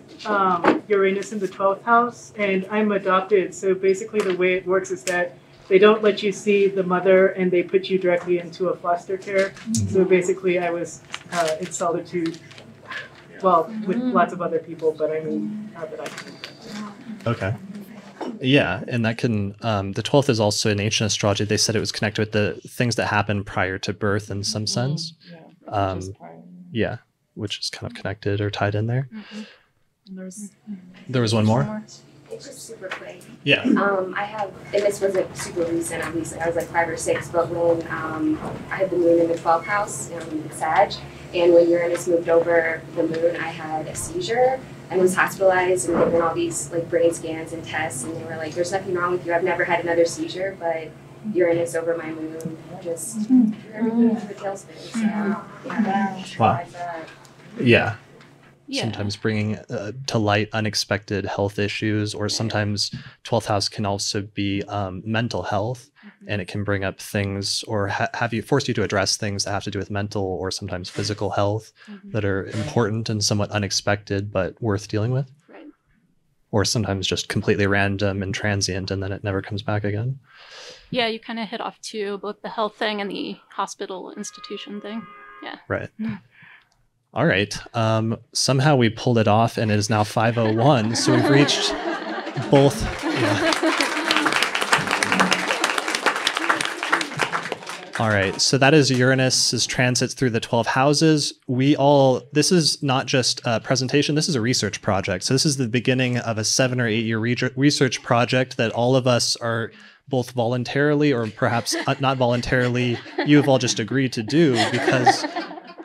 Uranus in the 12th house, and I'm adopted. So basically the way it works is that they don't let you see the mother, and they put you directly into a foster care. So basically I was in solitude, well, with lots of other people, but I mean, not that I can. Okay. Yeah, and that can, the 12th is also in ancient astrology. They said it was connected with the things that happened prior to birth in some sense. Yeah, which is kind of connected or tied in there. There was one more? It's just super quick. Yeah. I have, and this wasn't super recent, obviously, I was like 5 or 6, but when I had the moon in the 12th house in Sag, and when Uranus moved over the moon, I had a seizure and was hospitalized and given all these like brain scans and tests, and they were like, there's nothing wrong with you, I've never had another seizure, but Uranus over my moon just threw everything into the tailspin. So, yeah. Wow. Yeah. Yeah. Sometimes bringing to light unexpected health issues, or sometimes 12th house can also be mental health, and it can bring up things or have you force you to address things that have to do with mental or sometimes physical health that are important and somewhat unexpected but worth dealing with. Right. Or sometimes just completely random and transient, and then it never comes back again. Yeah, you kind of hit off too, both the health thing and the hospital institution thing. Yeah. Right. All right. Somehow we pulled it off, and it is now 5:01. So we've reached both. Yeah. All right. So that is Uranus's transits through the 12 houses. This is not just a presentation. This is a research project. So this is the beginning of a 7 or 8 year research project that all of us are both voluntarily or perhaps not voluntarily, you have all just agreed to do, because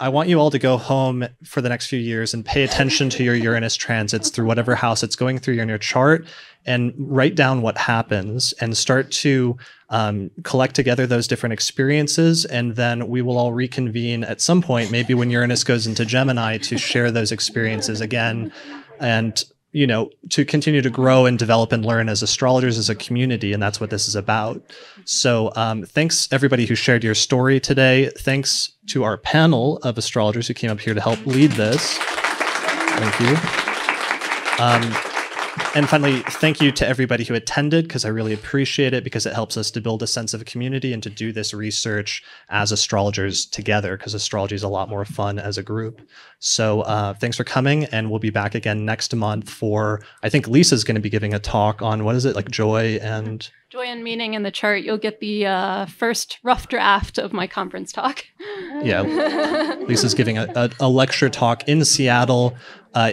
I want you all to go home for the next few years and pay attention to your Uranus transits through whatever house it's going through in your chart, and write down what happens and start to collect together those different experiences. And then we will all reconvene at some point, maybe when Uranus goes into Gemini, to share those experiences again, and to continue to grow and develop and learn as astrologers, as a community. And that's what this is about. So thanks everybody who shared your story today. Thanks to our panel of astrologers who came up here to help lead this. Thank you. And finally, thank you to everybody who attended, because I really appreciate it, because it helps us to build a sense of a community and to do this research as astrologers together, because astrology is a lot more fun as a group. So thanks for coming, and we'll be back again next month for, I think Lisa's going to be giving a talk on, what is it, like joy and... Joy and meaning in the chart. You'll get the first rough draft of my conference talk. Yeah, Lisa's giving a lecture talk in Seattle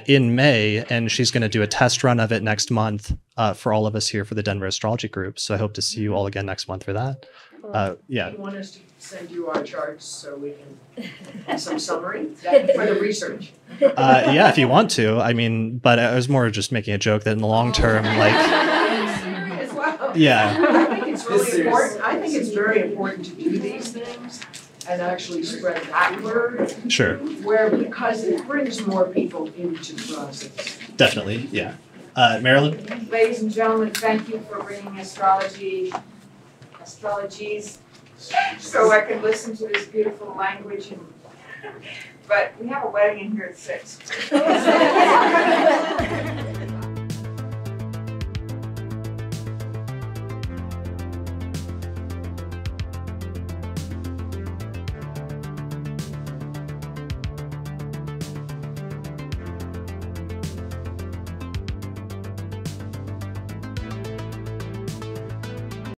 in May, and she's going to do a test run of it next month for all of us here for the Denver Astrology Group. So I hope to see you all again next month for that. Yeah. Do you want us to send you our charts so we can have some summary for the research? Yeah, if you want to. I mean, but I was more just making a joke that in the long term, yeah. I think it's really important. I think it's very important to do these things and actually spread that word. Sure. Because it brings more people into the process. Definitely, yeah. Marilyn? Ladies and gentlemen, thank you for bringing astrologies, so I can listen to this beautiful language. But we have a wedding in here at 6.